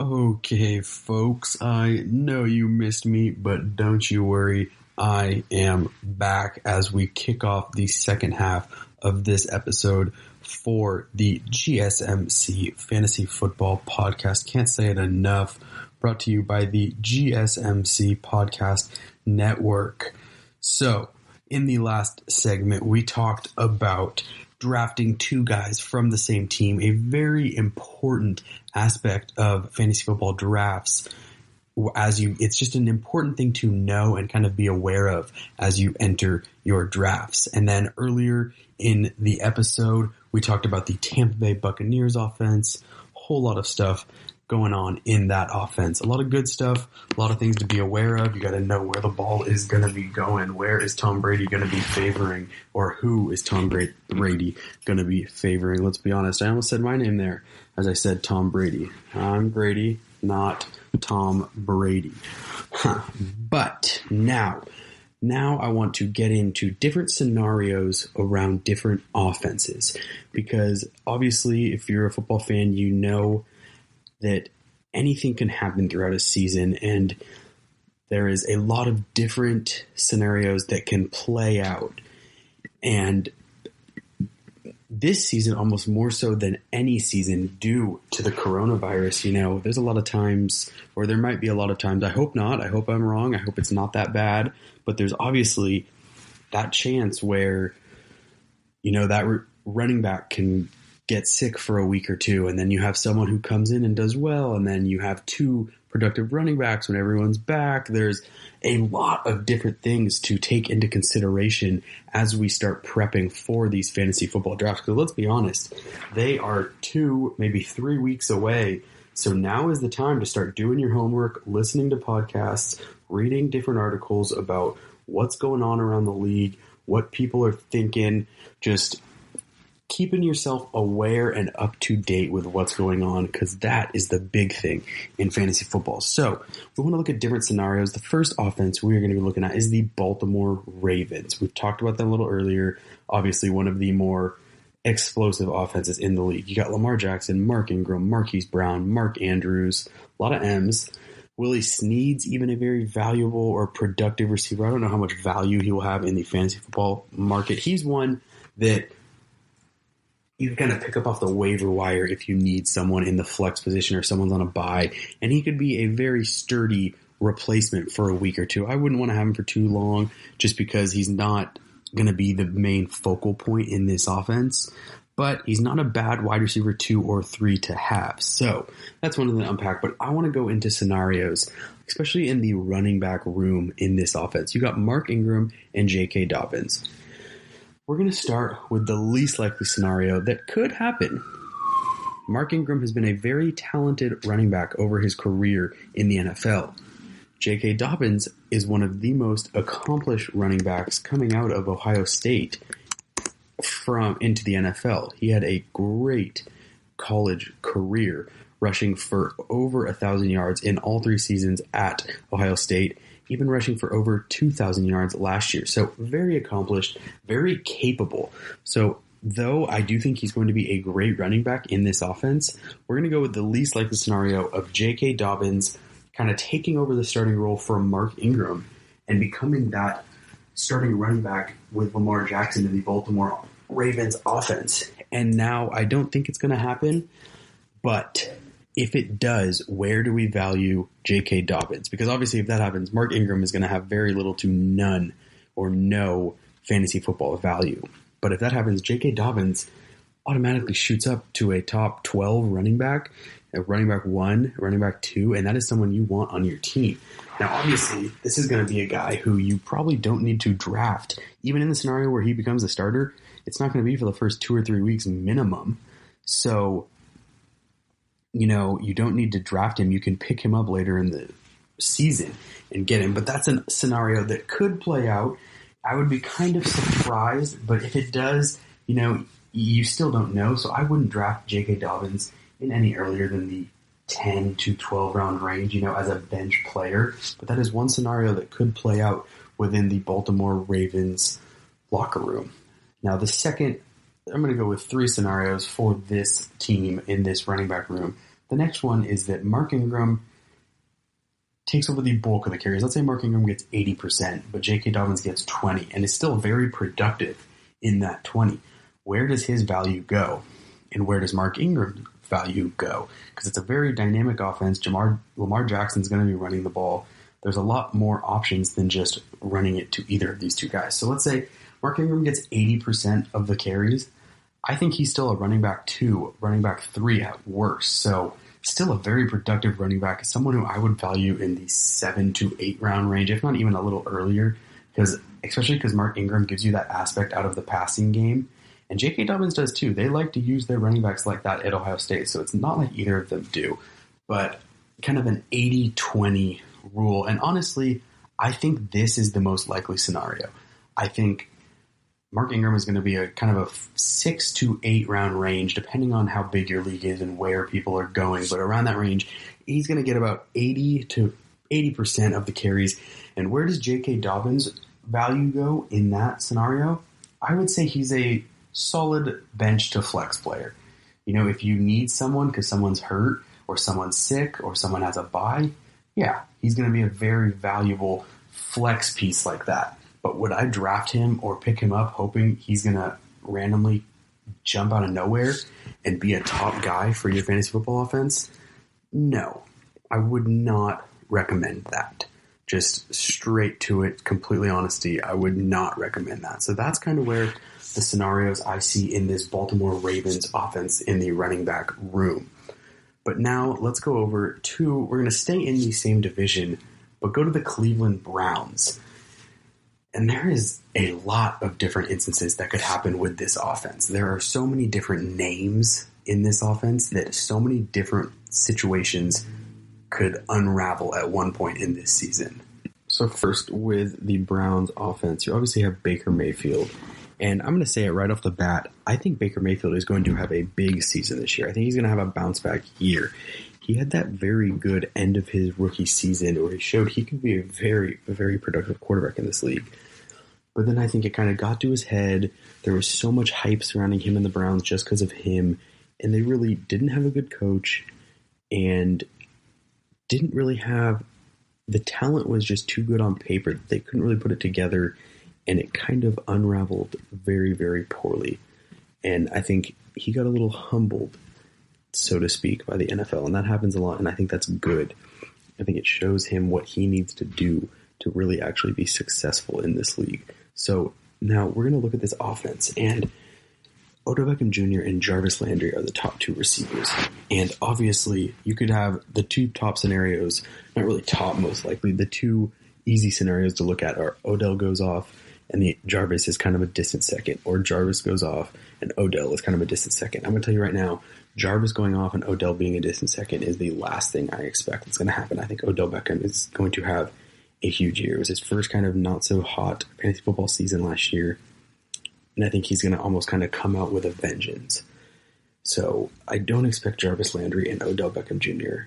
Okay, folks, I know you missed me, but don't you worry. I am back as we kick off the second half of this episode for the GSMC Fantasy Football Podcast. Can't say it enough. Brought to you by the GSMC Podcast Network. So, in the last segment, we talked about drafting two guys from the same team, a very important aspect of fantasy football drafts. It's just an important thing to know and kind of be aware of as you enter your drafts. And then earlier in the episode, we talked about the Tampa Bay Buccaneers offense, a whole lot of stuff going on in that offense. A lot of good stuff, a lot of things to be aware of. You got to know where the ball is going to be going. Where is Tom Brady going to be favoring, or who is Tom Brady going to be favoring? Let's be honest. I almost said my name there as I said Tom Brady. I'm Grady, not Tom Brady. But now I want to get into different scenarios around different offenses, because obviously if you're a football fan, you know that anything can happen throughout a season, and there is a lot of different scenarios that can play out. And this season, almost more so than any season, due to the coronavirus, there's a lot of times, or there might be a lot of times, I hope not, I hope I'm wrong, I hope it's not that bad, but there's obviously that chance where, that running back can get sick for a week or two, and then you have someone who comes in and does well, and then you have two productive running backs when everyone's back. There's a lot of different things to take into consideration as we start prepping for these fantasy football drafts. Because let's be honest, they are 2, maybe 3 weeks away. So now is the time to start doing your homework, listening to podcasts, reading different articles about what's going on around the league, what people are thinking, just keeping yourself aware and up to date with what's going on, because that is the big thing in fantasy football. So we want to look at different scenarios. The first offense we're going to be looking at is the Baltimore Ravens. We've talked about them a little earlier. Obviously, one of the more explosive offenses in the league. You got Lamar Jackson, Mark Ingram, Marquise Brown, Mark Andrews, a lot of M's. Willie Snead's even a very valuable or productive receiver. I don't know how much value he will have in the fantasy football market. He's one that you can kind of pick up off the waiver wire if you need someone in the flex position or someone's on a bye. And he could be a very sturdy replacement for a week or two. I wouldn't want to have him for too long just because he's not going to be the main focal point in this offense. But he's not a bad wide receiver 2 or 3 to have. So that's one of the unpack. But I want to go into scenarios, especially in the running back room in this offense. You got Mark Ingram and J.K. Dobbins. We're going to start with the least likely scenario that could happen. Mark Ingram has been a very talented running back over his career in the NFL. J.K. Dobbins is one of the most accomplished running backs coming out of Ohio State into the NFL. He had a great college career, rushing for over 1,000 yards in all 3 seasons at Ohio State, even rushing for over 2,000 yards last year. So very accomplished, very capable. So though I do think he's going to be a great running back in this offense, we're going to go with the least likely scenario of J.K. Dobbins kind of taking over the starting role for Mark Ingram and becoming that starting running back with Lamar Jackson in the Baltimore Ravens offense. And now I don't think it's going to happen, but if it does, where do we value J.K. Dobbins? Because obviously if that happens, Mark Ingram is going to have very little to none or no fantasy football value. But if that happens, J.K. Dobbins automatically shoots up to a top 12 running back, a running back 1, a running back 2, and that is someone you want on your team. Now, obviously, this is going to be a guy who you probably don't need to draft. Even in the scenario where he becomes a starter, it's not going to be for the first 2 or 3 weeks minimum. So you don't need to draft him. You can pick him up later in the season and get him. But that's a scenario that could play out. I would be kind of surprised, but if it does, you still don't know. So I wouldn't draft J.K. Dobbins in any earlier than the 10 to 12 round range, as a bench player. But that is one scenario that could play out within the Baltimore Ravens locker room. Now, the second, I'm going to go with 3 scenarios for this team in this running back room. The next one is that Mark Ingram takes over the bulk of the carries. Let's say Mark Ingram gets 80%, but J.K. Dobbins gets 20, and is still very productive in that 20. where does his value go? And where does Mark Ingram's value go? Because it's a very dynamic offense. Lamar Jackson's going to be running the ball. There's a lot more options than just running it to either of these two guys. So let's say Mark Ingram gets 80% of the carries. I think he's still a running back 2, running back 3 at worst. So still a very productive running back, someone who I would value in the 7 to 8 round range, if not even a little earlier, especially because Mark Ingram gives you that aspect out of the passing game. And J.K. Dobbins does too. They like to use their running backs like that at Ohio State, so it's not like either of them do. But kind of an 80-20 rule. And honestly, I think this is the most likely scenario. I think Mark Ingram is going to be a kind of a 6 to 8 round range, depending on how big your league is and where people are going. But around that range, he's going to get about 80 to 80% of the carries. And where does J.K. Dobbins' value go in that scenario? I would say he's a solid bench to flex player. You know, if you need someone because someone's hurt or someone's sick or someone has a bye, yeah, he's going to be a very valuable flex piece like that. But would I draft him or pick him up hoping he's going to randomly jump out of nowhere and be a top guy for your fantasy football offense? No, I would not recommend that. Just straight to it, completely honesty, I would not recommend that. So that's kind of where the scenarios I see in this Baltimore Ravens offense in the running back room. But now let's go over to, we're going to stay in the same division, but go to the Cleveland Browns. And there is a lot of different instances that could happen with this offense. There are so many different names in this offense that so many different situations could unravel at one point in this season. So first, with the Browns offense, you obviously have Baker Mayfield. And I'm going to say it right off the bat, I think Baker Mayfield is going to have a big season this year. I think he's going to have a bounce back year. He had that very good end of his rookie season where he showed he could be a very, very productive quarterback in this league. But then I think it kind of got to his head. There was so much hype surrounding him and the Browns just because of him. And they really didn't have a good coach and didn't really have, the talent was just too good on paper. They couldn't really put it together, and it kind of unraveled very, very poorly. And I think he got a little humbled, so to speak, by the NFL, and that happens a lot, and I think that's good. I think it shows him what he needs to do to really actually be successful in this league. So now we're going to look at this offense, and Odell Beckham Jr. and Jarvis Landry are the top 2 receivers. And obviously, you could have the 2 top scenarios, not really top most likely, the 2 easy scenarios to look at are Odell goes off and the Jarvis is kind of a distant second, or Jarvis goes off and Odell is kind of a distant second. I'm going to tell you right now, Jarvis going off and Odell being a distant second is the last thing I expect that's going to happen. I think Odell Beckham is going to have a huge year. It was his first kind of not so hot fantasy football season last year. And I think he's going to almost kind of come out with a vengeance. So I don't expect Jarvis Landry and Odell Beckham Jr.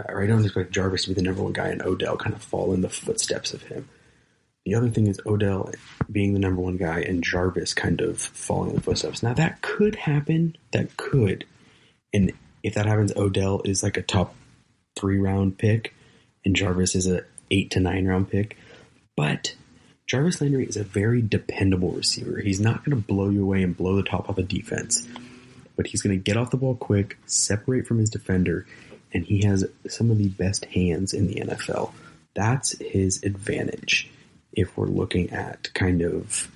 or I don't expect Jarvis to be the number 1 guy and Odell kind of fall in the footsteps of him. The other thing is Odell being the number 1 guy and Jarvis kind of falling in the footsteps. Now that could happen. That could. And if that happens, Odell is like a top 3 round pick and Jarvis is a 8 to 9 round pick. But Jarvis Landry is a very dependable receiver. He's not going to blow you away and blow the top off a defense, but he's going to get off the ball quick, separate from his defender, and he has some of the best hands in the NFL. That's his advantage if we're looking at kind of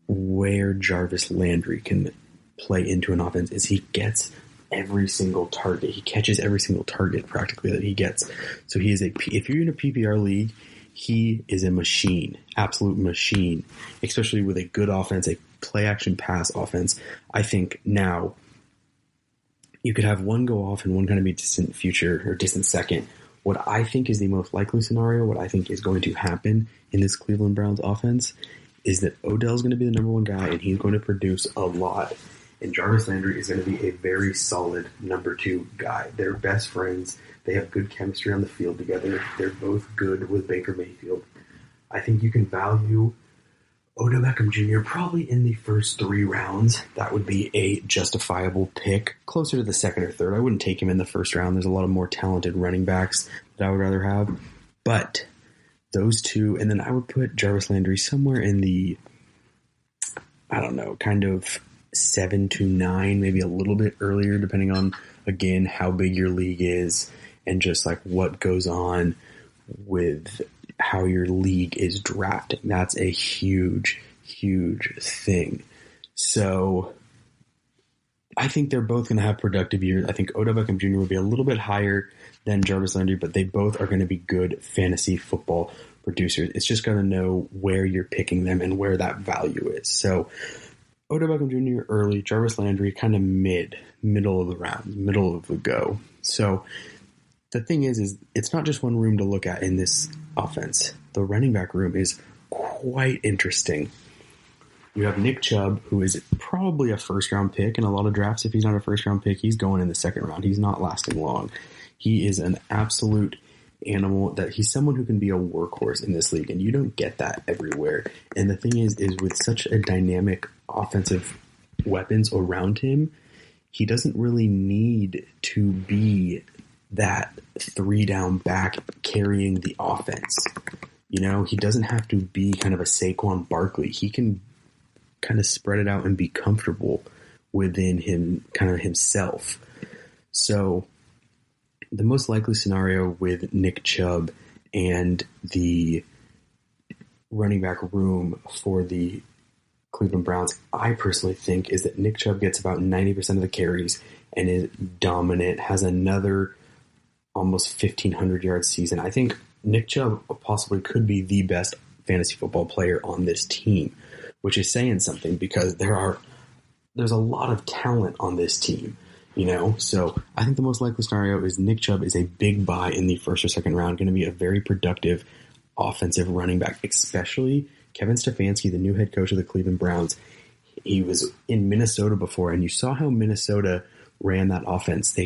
where Jarvis Landry can play into an offense is he gets every single target. He catches every single target practically that he gets. So he is if you're in a PPR league, he is a machine, absolute machine, especially with a good offense, a play-action pass offense. I think now you could have one go off and one kind of be distant future or distant second. What I think is the most likely scenario, what I think is going to happen in this Cleveland Browns offense is that Odell's going to be the number 1 guy and he's going to produce a lot. And Jarvis Landry is going to be a very solid number 2 guy. They're best friends. They have good chemistry on the field together. They're both good with Baker Mayfield. I think you can value Odell Beckham Jr. probably in the first 3 rounds. That would be a justifiable pick, closer to the 2nd or 3rd. I wouldn't take him in the first round. There's a lot of more talented running backs that I would rather have. But those 2, and then I would put Jarvis Landry somewhere in the I don't know, kind of 7 to 9, maybe a little bit earlier, depending on, again, how big your league is and just like what goes on with how your league is drafting. That's a huge, huge thing. So I think they're both going to have productive years. I think Odell Beckham Jr. will be a little bit higher than Jarvis Landry, but they both are going to be good fantasy football producers. It's just going to know where you're picking them and where that value is. So Odell Beckham Jr. early, Jarvis Landry kind of middle of the round, middle of the go. So the thing is it's not just one room to look at in this offense. The running back room is quite interesting. You have Nick Chubb, who is probably a first-round pick in a lot of drafts. If he's not a first-round pick, he's going in the second round. He's not lasting long. He is an absolute animal. That he's someone who can be a workhorse in this league, and you don't get that everywhere. And the thing is with such a dynamic offensive weapons around him, he doesn't really need to be that 3-down back carrying the offense. You know, he doesn't have to be kind of a Saquon Barkley. He can kind of spread it out and be comfortable within him, kind of himself. So the most likely scenario with Nick Chubb and the running back room for the Cleveland Browns, I personally think, is that Nick Chubb gets about 90% of the carries and is dominant, has another almost 1,500-yard season. I think Nick Chubb possibly could be the best fantasy football player on this team, which is saying something because there's a lot of talent on this team, you know? So I think the most likely scenario is Nick Chubb is a big buy in the first or second round, going to be a very productive offensive running back, especially Kevin Stefanski, the new head coach of the Cleveland Browns. He was in Minnesota before, and you saw how Minnesota ran that offense.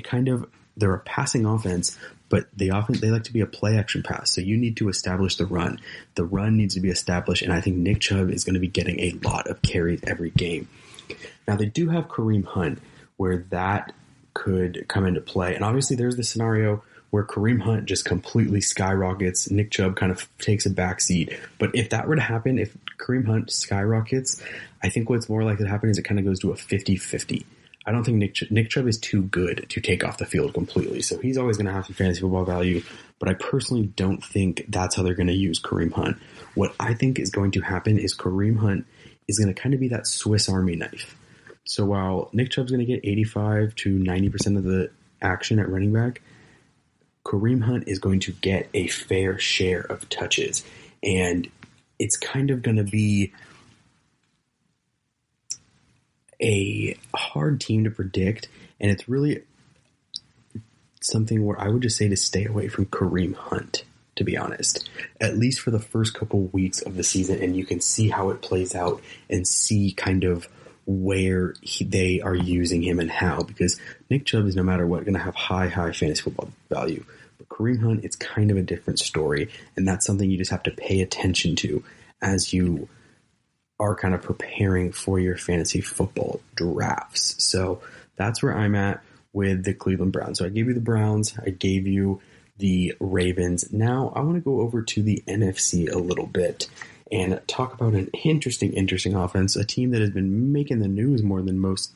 They're a passing offense, but they like to be a play action pass. So you need to establish the run. The run needs to be established, and I think Nick Chubb is going to be getting a lot of carries every game. Now they do have Kareem Hunt, where that could come into play. And obviously there's the scenario where Kareem Hunt just completely skyrockets. Nick Chubb kind of takes a backseat. But if that were to happen, if Kareem Hunt skyrockets, I think what's more likely to happen is it kind of goes to a 50-50. I don't think Nick Chubb is too good to take off the field completely. So he's always going to have some fantasy football value. But I personally don't think that's how they're going to use Kareem Hunt. What I think is going to happen is Kareem Hunt is going to kind of be that Swiss Army knife. So while Nick Chubb's going to get 85 to 90% of the action at running back, Kareem Hunt is going to get a fair share of touches. And it's kind of going to be a hard team to predict, and it's really something where I would just say to stay away from Kareem Hunt, to be honest, at least for the first couple weeks of the season, and you can see how it plays out and see kind of where they are using him and how, because Nick Chubb is no matter what going to have high fantasy football value. But Kareem Hunt, it's kind of a different story, and that's something you just have to pay attention to as you are kind of preparing for your fantasy football drafts. So that's where I'm at with the Cleveland Browns. So I gave you the Browns, I gave you the Ravens. Now I want to go over to the NFC a little bit and talk about an interesting offense, a team that has been making the news more than most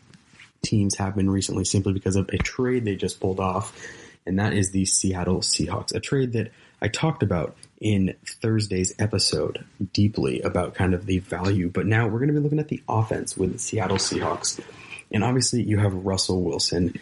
teams have been recently simply because of a trade they just pulled off, and that is the Seattle Seahawks, a trade that I talked about in Thursday's episode deeply about kind of the value, but now we're going to be looking at the offense with the Seattle Seahawks. And obviously you have Russell Wilson,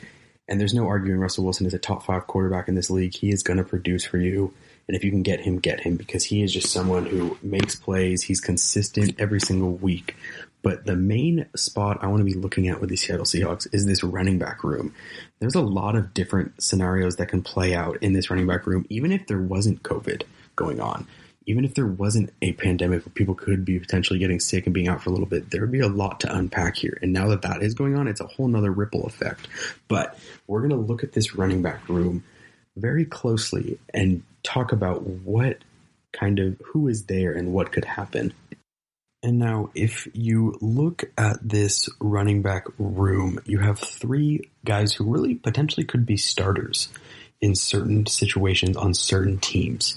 and there's no arguing Russell Wilson is a top 5 quarterback in this league. He is going to produce for you. And if you can get him, because he is just someone who makes plays. He's consistent every single week. But the main spot I want to be looking at with the Seattle Seahawks is this running back room. There's a lot of different scenarios that can play out in this running back room, even if there wasn't COVID going on. Even if there wasn't a pandemic where people could be potentially getting sick and being out for a little bit, there would be a lot to unpack here. And now that that is going on, it's a whole nother ripple effect. But we're going to look at this running back room very closely and talk about who is there and what could happen. And now, if you look at this running back room, you have 3 guys who really potentially could be starters in certain situations on certain teams.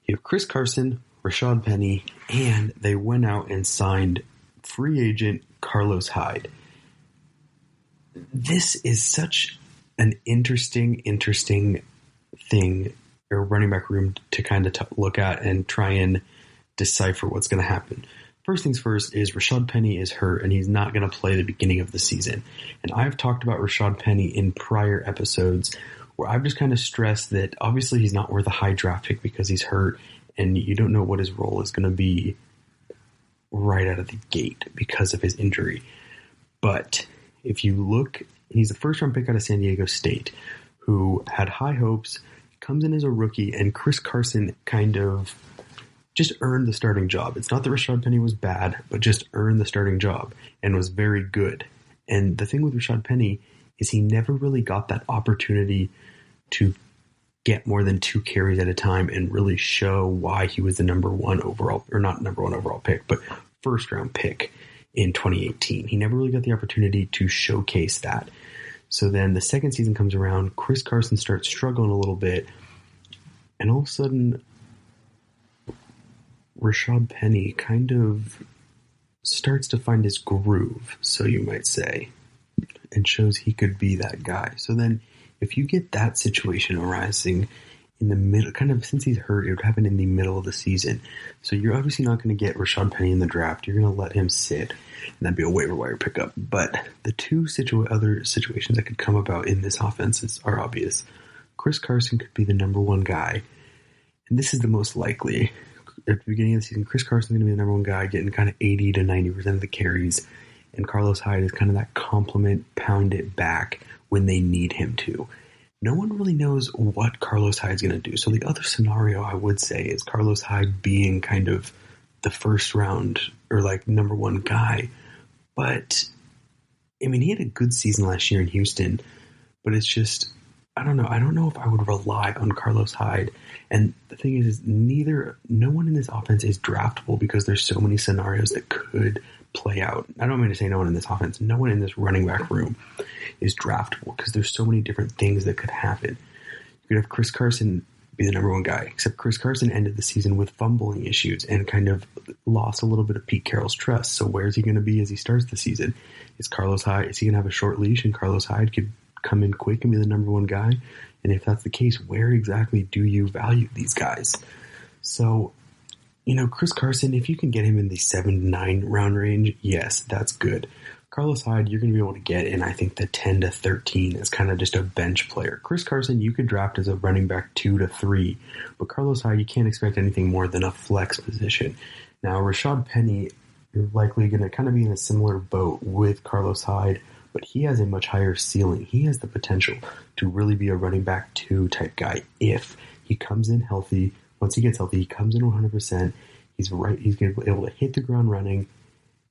You have Chris Carson, Rashad Penny, and they went out and signed free agent Carlos Hyde. This is such an interesting thing, or running back room to kind of look at and try and decipher what's going to happen. First things first is Rashad Penny is hurt and he's not going to play the beginning of the season. And I've talked about Rashad Penny in prior episodes where I've just kind of stressed that obviously he's not worth a high draft pick because he's hurt and you don't know what his role is going to be right out of the gate because of his injury. But if you look, he's a first round pick out of San Diego State who had high hopes, comes in as a rookie, and Chris Carson kind of just earned the starting job. It's not that Rashad Penny was bad, but just earned the starting job and was very good. And the thing with Rashad Penny is he never really got that opportunity to get more than 2 carries at a time and really show why he was the number one overall, or not number one overall pick, but first round pick in 2018. He never really got the opportunity to showcase that. So then the second season comes around, Chris Carson starts struggling a little bit, and all of a sudden Rashad Penny kind of starts to find his groove, so you might say, and shows he could be that guy. So then if you get that situation arising in the middle, kind of since he's hurt, it would happen in the middle of the season. So you're obviously not going to get Rashad Penny in the draft. You're going to let him sit, and that'd be a waiver wire pickup. But the two other situations that could come about in this offense are obvious. Chris Carson could be the number one guy, and this is the most likely. At the beginning of the season, Chris Carson's going to be the number one guy, getting kind of 80 to 90% of the carries, and Carlos Hyde is kind of that complement, pound it back when they need him to. No one really knows what Carlos Hyde's going to do. So the other scenario I would say is Carlos Hyde being kind of the first round or like number one guy. But, I mean, he had a good season last year in Houston, but it's just, I don't know. I don't know if I would rely on Carlos Hyde. And the thing is no one in this offense is draftable because there's so many scenarios that could play out. I don't mean to say no one in this offense. No one in this running back room is draftable because there's so many different things that could happen. You could have Chris Carson be the number one guy, except Chris Carson ended the season with fumbling issues and kind of lost a little bit of Pete Carroll's trust. So where's he going to be as he starts the season? Is he going to have a short leash and Carlos Hyde could come in quick and be the number one guy? And if that's the case, where exactly do you value these guys? So, Chris Carson, if you can get him in the 7 to 9 round range, yes, that's good. Carlos Hyde, you're going to be able to get in, I think, the 10 to 13 as kind of just a bench player. Chris Carson, you could draft as a running back 2 to 3, but Carlos Hyde, you can't expect anything more than a flex position. Now, Rashad Penny, you're likely going to kind of be in a similar boat with Carlos Hyde, but he has a much higher ceiling. He has the potential to really be a running back 2 type guy if he comes in healthy. Once he gets healthy, he comes in 100%. He's going to be able to hit the ground running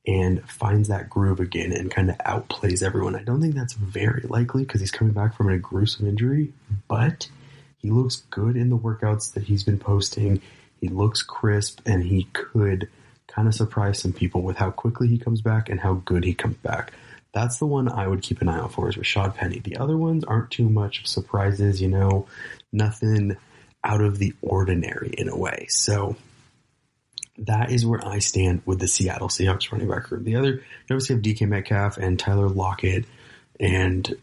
and finds that groove again and kind of outplays everyone. I don't think that's very likely because he's coming back from a gruesome injury, but he looks good in the workouts that he's been posting. He looks crisp, and he could kind of surprise some people with how quickly he comes back and how good he comes back. That's the one I would keep an eye out for, is Rashad Penny. The other ones aren't too much surprises, nothing out of the ordinary in a way. So that is where I stand with the Seattle Seahawks running back room. The other, you obviously have DK Metcalf and Tyler Lockett and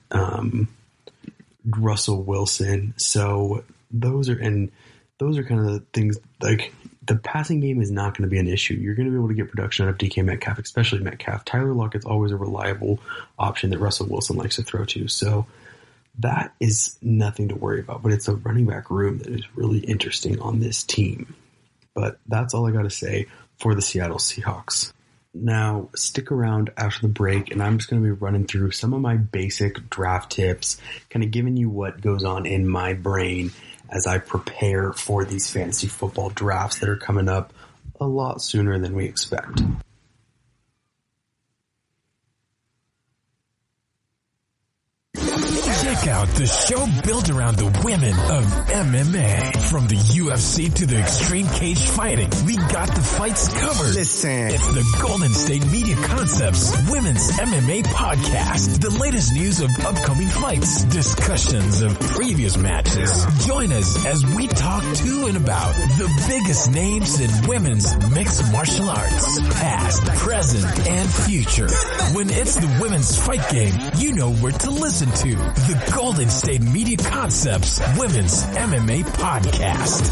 Russell Wilson. So those are kind of the things, like, the passing game is not going to be an issue. You're going to be able to get production out of DK Metcalf, especially Metcalf. Tyler Lockett's always a reliable option that Russell Wilson likes to throw to. So that is nothing to worry about. But it's a running back room that is really interesting on this team. But that's all I got to say for the Seattle Seahawks. Now, stick around after the break, and I'm just going to be running through some of my basic draft tips, kind of giving you what goes on in my brain as I prepare for these fantasy football drafts that are coming up a lot sooner than we expect. Check out the show built around the women of MMA. From the UFC to the extreme cage fighting, we got the fights covered. Listen. It's the Golden State Media Concepts Women's MMA Podcast. The latest news of upcoming fights, discussions of previous matches. Join us as we talk to and about the biggest names in women's mixed martial arts, past, present, and future. When it's the women's fight game, you know where to listen to. The Golden State Media Concepts Women's MMA Podcast.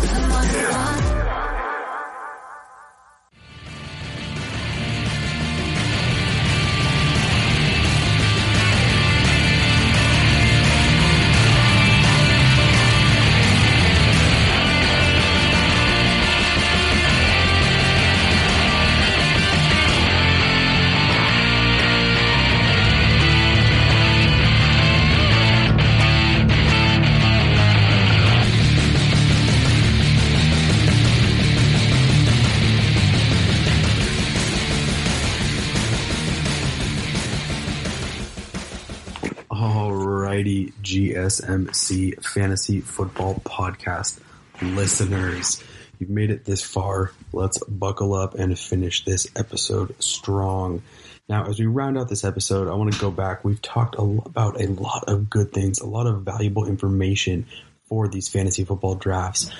GSMC Fantasy Football Podcast listeners. You've made it this far. Let's buckle up and finish this episode strong. Now, as we round out this episode, I want to go back. We've talked about a lot of good things, a lot of valuable information for these fantasy football drafts.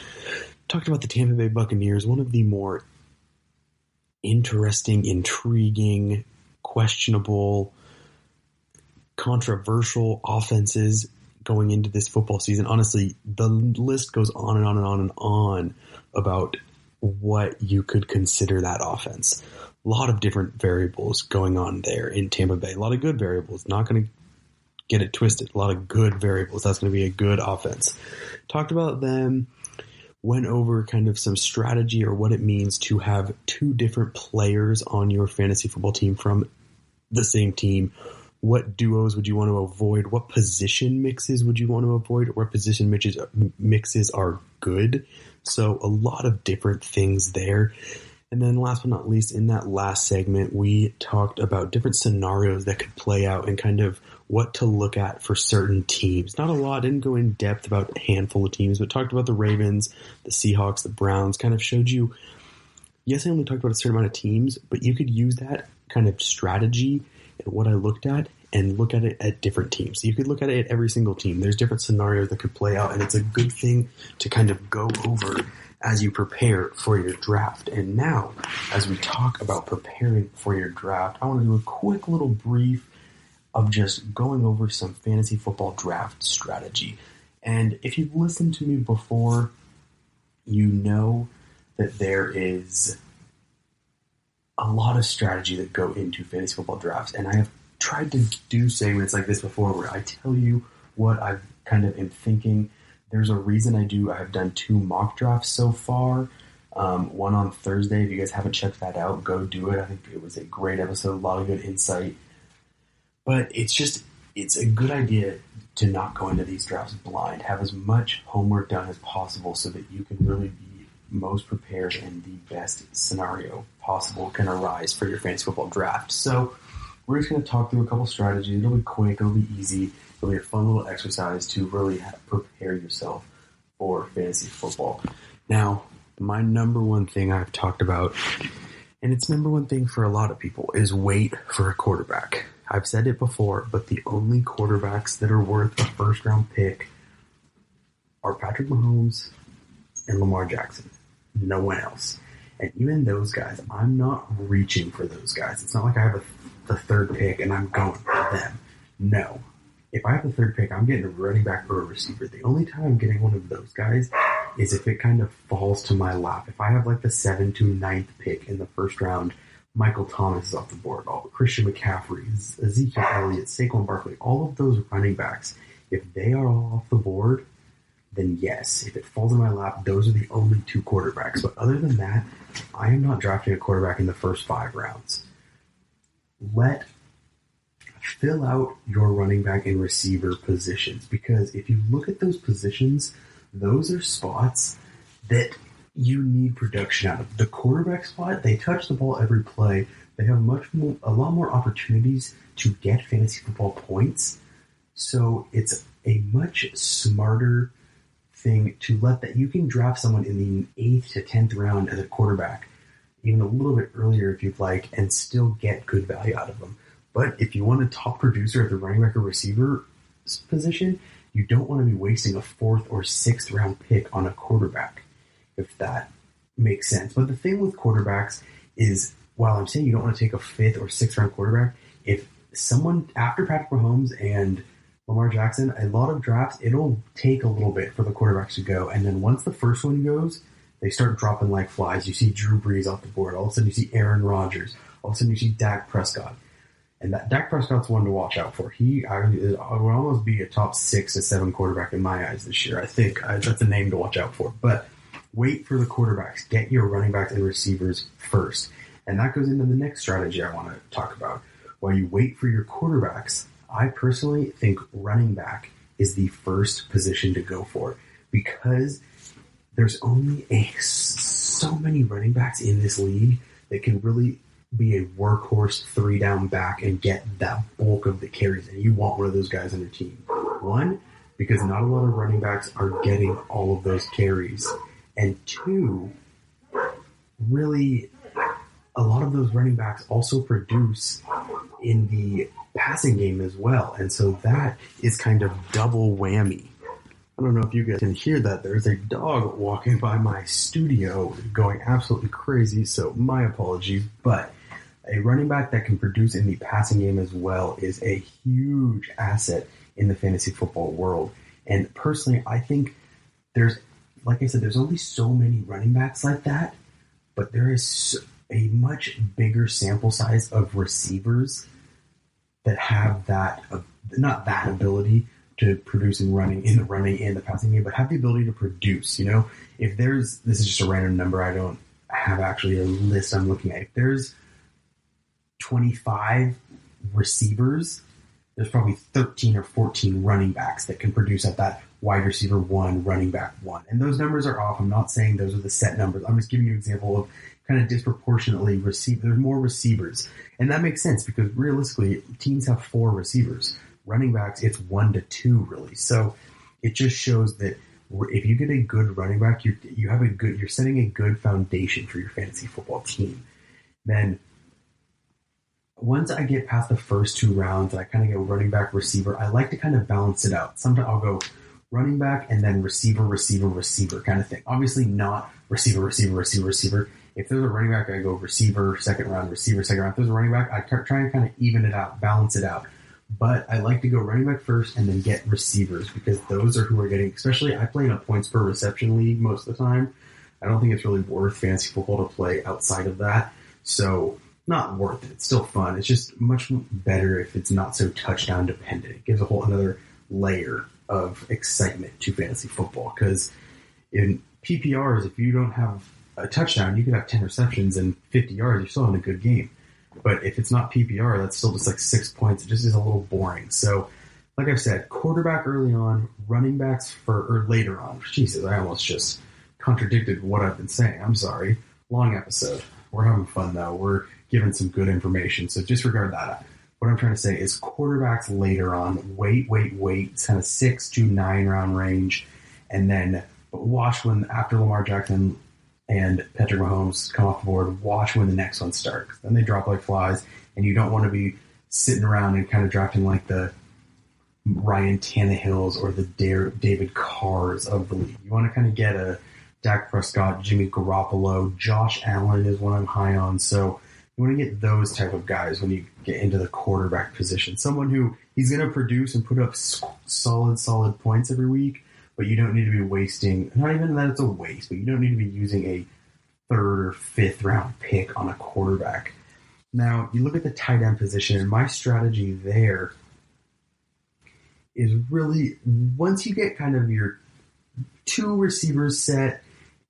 Talked about the Tampa Bay Buccaneers, one of the more interesting, intriguing, questionable, controversial offenses going into this football season. Honestly, the list goes on and on and on and on about what you could consider that offense. A lot of different variables going on there in Tampa Bay. A lot of good variables. Not going to get it twisted. A lot of good variables. That's going to be a good offense. Talked about them. Went over kind of some strategy or what it means to have two different players on your fantasy football team from the same team. What duos would you want to avoid? What position mixes would you want to avoid? What position mixes are good? So a lot of different things there. And then last but not least, in that last segment, we talked about different scenarios that could play out and kind of what to look at for certain teams. Not a lot, didn't go in depth about a handful of teams, but talked about the Ravens, the Seahawks, the Browns, kind of showed you, yes, I only talked about a certain amount of teams, but you could use that kind of strategy and what I looked at and look at it at different teams. So you could look at it at every single team. There's different scenarios that could play out, and it's a good thing to kind of go over as you prepare for your draft. And now, as we talk about preparing for your draft, I want to do a quick little brief of just going over some fantasy football draft strategy. And if you've listened to me before, you know that there is a lot of strategy that go into fantasy football drafts. And I have tried to do segments like this before where I tell you what I kind of am thinking. There's a reason I've done 2 mock drafts so far. One on Thursday. If you guys haven't checked that out, go do it. I think it was a great episode, a lot of good insight. But it's a good idea to not go into these drafts blind. Have as much homework done as possible so that you can really be most prepared and the best scenario possible can arise for your fantasy football draft. So we're just going to talk through a couple strategies. It'll be quick. It'll be easy. It'll be a fun little exercise to really prepare yourself for fantasy football. Now, my number one thing I've talked about, and it's number one thing for a lot of people, is wait for a quarterback. I've said it before, but the only quarterbacks that are worth a first-round pick are Patrick Mahomes and Lamar Jackson. No one else. And even those guys, I'm not reaching for those guys. It's not like I have the third pick and I'm going for them. No. If I have the third pick, I'm getting a running back or a receiver. The only time I'm getting one of those guys is if it kind of falls to my lap. If I have like the 7th to 9th pick in the first round, Michael Thomas is off the board. Christian McCaffrey, Ezekiel Elliott, Saquon Barkley, all of those running backs, if they are all off the board, then yes, if it falls in my lap, those are the only 2 quarterbacks. But other than that, I am not drafting a quarterback in the first 5 rounds. Fill out your running back and receiver positions, because if you look at those positions, those are spots that you need production out of. The quarterback spot, they touch the ball every play. They have a lot more opportunities to get fantasy football points. So it's a much smarter thing to let that you can draft someone in the 8th to 10th round as a quarterback, even a little bit earlier if you'd like, and still get good value out of them. But if you want a top producer at the running back or receiver position, you don't want to be wasting a 4th or 6th round pick on a quarterback, if that makes sense. But the thing with quarterbacks is, while I'm saying you don't want to take a 5th or 6th round quarterback, if someone after Patrick Mahomes and Lamar Jackson, a lot of drafts, it'll take a little bit for the quarterbacks to go. And then once the first one goes, they start dropping like flies. You see Drew Brees off the board. All of a sudden you see Aaron Rodgers. All of a sudden you see Dak Prescott. And that Dak Prescott's one to watch out for. He would almost be a top 6 to 7 quarterback in my eyes this year. I think that's a name to watch out for. But wait for the quarterbacks. Get your running backs and receivers first. And that goes into the next strategy I want to talk about. While you wait for your quarterbacks, I personally think running back is the first position to go for, because there's only so many running backs in this league that can really be a workhorse 3-down back and get that bulk of the carries, and you want one of those guys on your team. One, because not a lot of running backs are getting all of those carries, and 2, really a lot of those running backs also produce in the passing game as well, and so that is kind of double whammy. I don't know if you guys can hear that. There's a dog walking by my studio going absolutely crazy, so my apologies. But a running back that can produce in the passing game as well is a huge asset in the fantasy football world. And personally, I think like I said, there's only so many running backs like that, but there is a much bigger sample size of receivers that have that, not that ability to produce in the running and the passing game, but have the ability to produce. If this is just a random number, I don't have actually a list I'm looking at. If there's 25 receivers, there's probably 13 or 14 running backs that can produce at that wide receiver 1, running back 1. And those numbers are off. I'm not saying those are the set numbers. I'm just giving you an example of kind of disproportionately there's more receivers. And that makes sense because realistically, teams have 4 receivers. Running backs, it's 1 to 2 really. So it just shows that if you get a good running back, you're setting a good foundation for your fantasy football team. Then once I get past the first 2 rounds and I kind of go running back, receiver, I like to kind of balance it out. Sometimes I'll go running back and then receiver kind of thing. Obviously not receiver. If there's a running back, I go receiver, second round. If there's a running back, I try and kind of even it out, balance it out. But I like to go running back first and then get receivers because those are who are getting, especially I play in a points per reception league most of the time. I don't think it's really worth fantasy football to play outside of that. So not worth it. It's still fun. It's just much better if it's not so touchdown dependent. It gives a whole another layer of excitement to fantasy football because in PPRs, if you don't have a touchdown, you could have 10 receptions and 50 yards. You're still having a good game. But if it's not PPR, that's still just like 6 points. It just is a little boring. So, like I've said, quarterback early on, running backs or later on. Jesus, I almost just contradicted what I've been saying. I'm sorry. Long episode. We're having fun, though. We're giving some good information. So disregard that. What I'm trying to say is quarterbacks later on. Wait. It's kind of 6 to 9 round range. And then watch when after Lamar Jackson and Patrick Mahomes come off the board, watch when the next one starts. Then they drop like flies, and you don't want to be sitting around and kind of drafting like the Ryan Tannehills or the David Carrs of the league. You want to kind of get a Dak Prescott, Jimmy Garoppolo, Josh Allen is one I'm high on. So you want to get those type of guys when you get into the quarterback position. Someone who he's going to produce and put up solid points every week, but you don't need to be wasting, not even that it's a waste, but you don't need to be using a 3rd or 5th round pick on a quarterback. Now, you look at the tight end position, and my strategy there is really, once you get kind of your 2 receivers set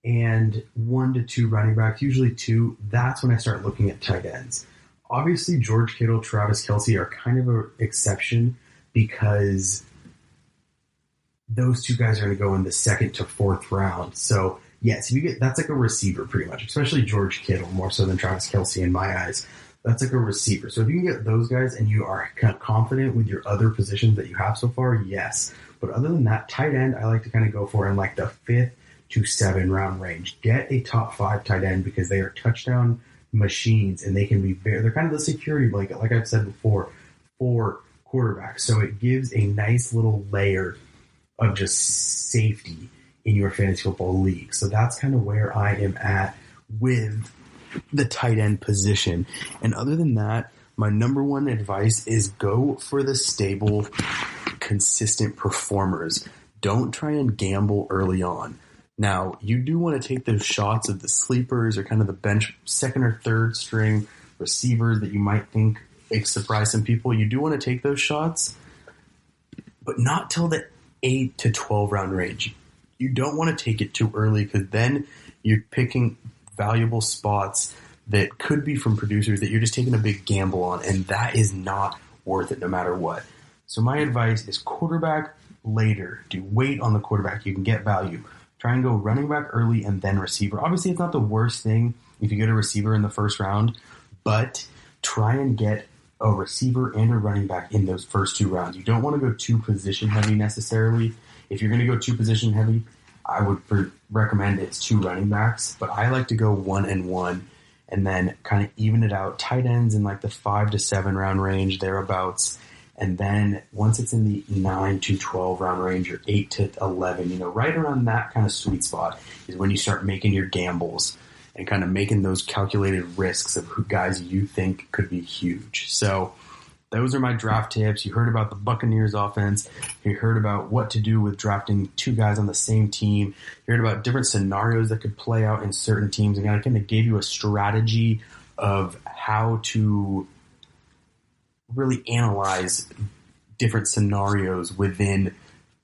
and 1 to 2 running backs, usually 2, that's when I start looking at tight ends. Obviously, George Kittle, Travis Kelce are kind of an exception because those 2 guys are going to go in the 2nd to 4th round. So, yes, that's like a receiver pretty much, especially George Kittle, more so than Travis Kelce in my eyes. That's like a receiver. So if you can get those guys and you are kind of confident with your other positions that you have so far, yes. But other than that, tight end, I like to kind of go for in like the 5th to 7th round range. Get a top 5 tight end because they are touchdown machines and they can be they're kind of the security blanket, like I've said before, for quarterbacks. So it gives a nice little layer of just safety in your fantasy football league. So that's kind of where I am at with the tight end position. And other than that, my number one advice is go for the stable, consistent performers. Don't try and gamble early on. Now, you do want to take those shots of the sleepers or kind of the bench 2nd or 3rd string receivers that you might think surprise some people. You do want to take those shots, but not till the 8 to 12 round range. You don't want to take it too early because then you're picking valuable spots that could be from producers that you're just taking a big gamble on, and that is not worth it no matter what. So my advice is quarterback later. Do wait on the quarterback. You can get value. Try and go running back early and then receiver. Obviously, it's not the worst thing if you get a receiver in the 1st round, but try and get a receiver and a running back in those first 2 rounds. You don't want to go too position heavy necessarily. If you're going to go too position heavy, I would recommend it's 2 running backs, but I like to go 1 and 1 and then kind of even it out. Tight ends in like the 5 to 7 round range, thereabouts. And then once it's in the 9 to 12 round range or 8 to 11, right around that kind of sweet spot is when you start making your gambles and kind of making those calculated risks of who guys you think could be huge. So those are my draft tips. You heard about the Buccaneers offense. You heard about what to do with drafting 2 guys on the same team. You heard about different scenarios that could play out in certain teams. And I kind of gave you a strategy of how to really analyze different scenarios within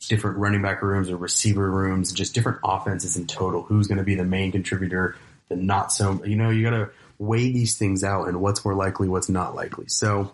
different running back rooms or receiver rooms, just different offenses in total. Who's going to be the main contributor, the not so, you got to weigh these things out and what's more likely, what's not likely. So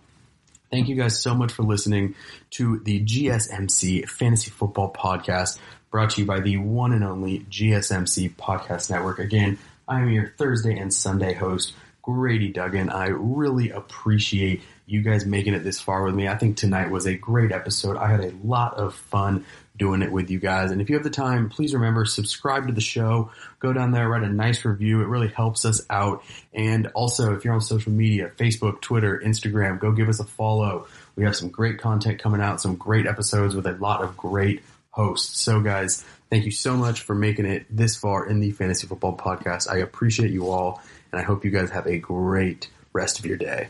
thank you guys so much for listening to the GSMC Fantasy Football Podcast, brought to you by the one and only GSMC Podcast Network. Again, I'm your Thursday and Sunday host, Grady Duggan. I really appreciate you guys making it this far with me. I think tonight was a great episode. I had a lot of fun doing it with you guys. And if you have the time, please remember, subscribe to the show. Go down there, write a nice review. It really helps us out. And also, if you're on social media, Facebook, Twitter, Instagram, go give us a follow. We have some great content coming out, some great episodes with a lot of great hosts. So guys, thank you so much for making it this far in the Fantasy Football Podcast. I appreciate you all, and I hope you guys have a great rest of your day.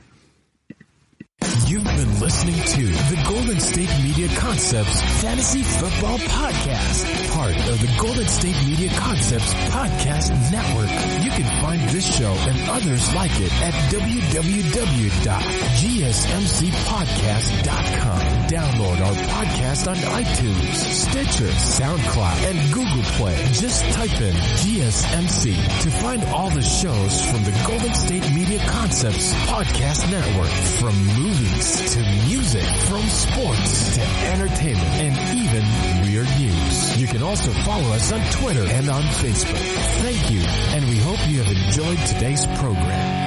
You've been listening to the Golden State Media Concepts Fantasy Football Podcast, part of the Golden State Media Concepts Podcast Network. You can find this show and others like it at www.gsmcpodcast.com. Download our podcast on iTunes, Stitcher, SoundCloud, and Google Play. Just type in GSMC to find all the shows from the Golden State Media Concepts Podcast Network, from movies to music, from sports to entertainment, and even weird news. You can also follow us on Twitter and on Facebook. Thank you, and we hope you have enjoyed today's program.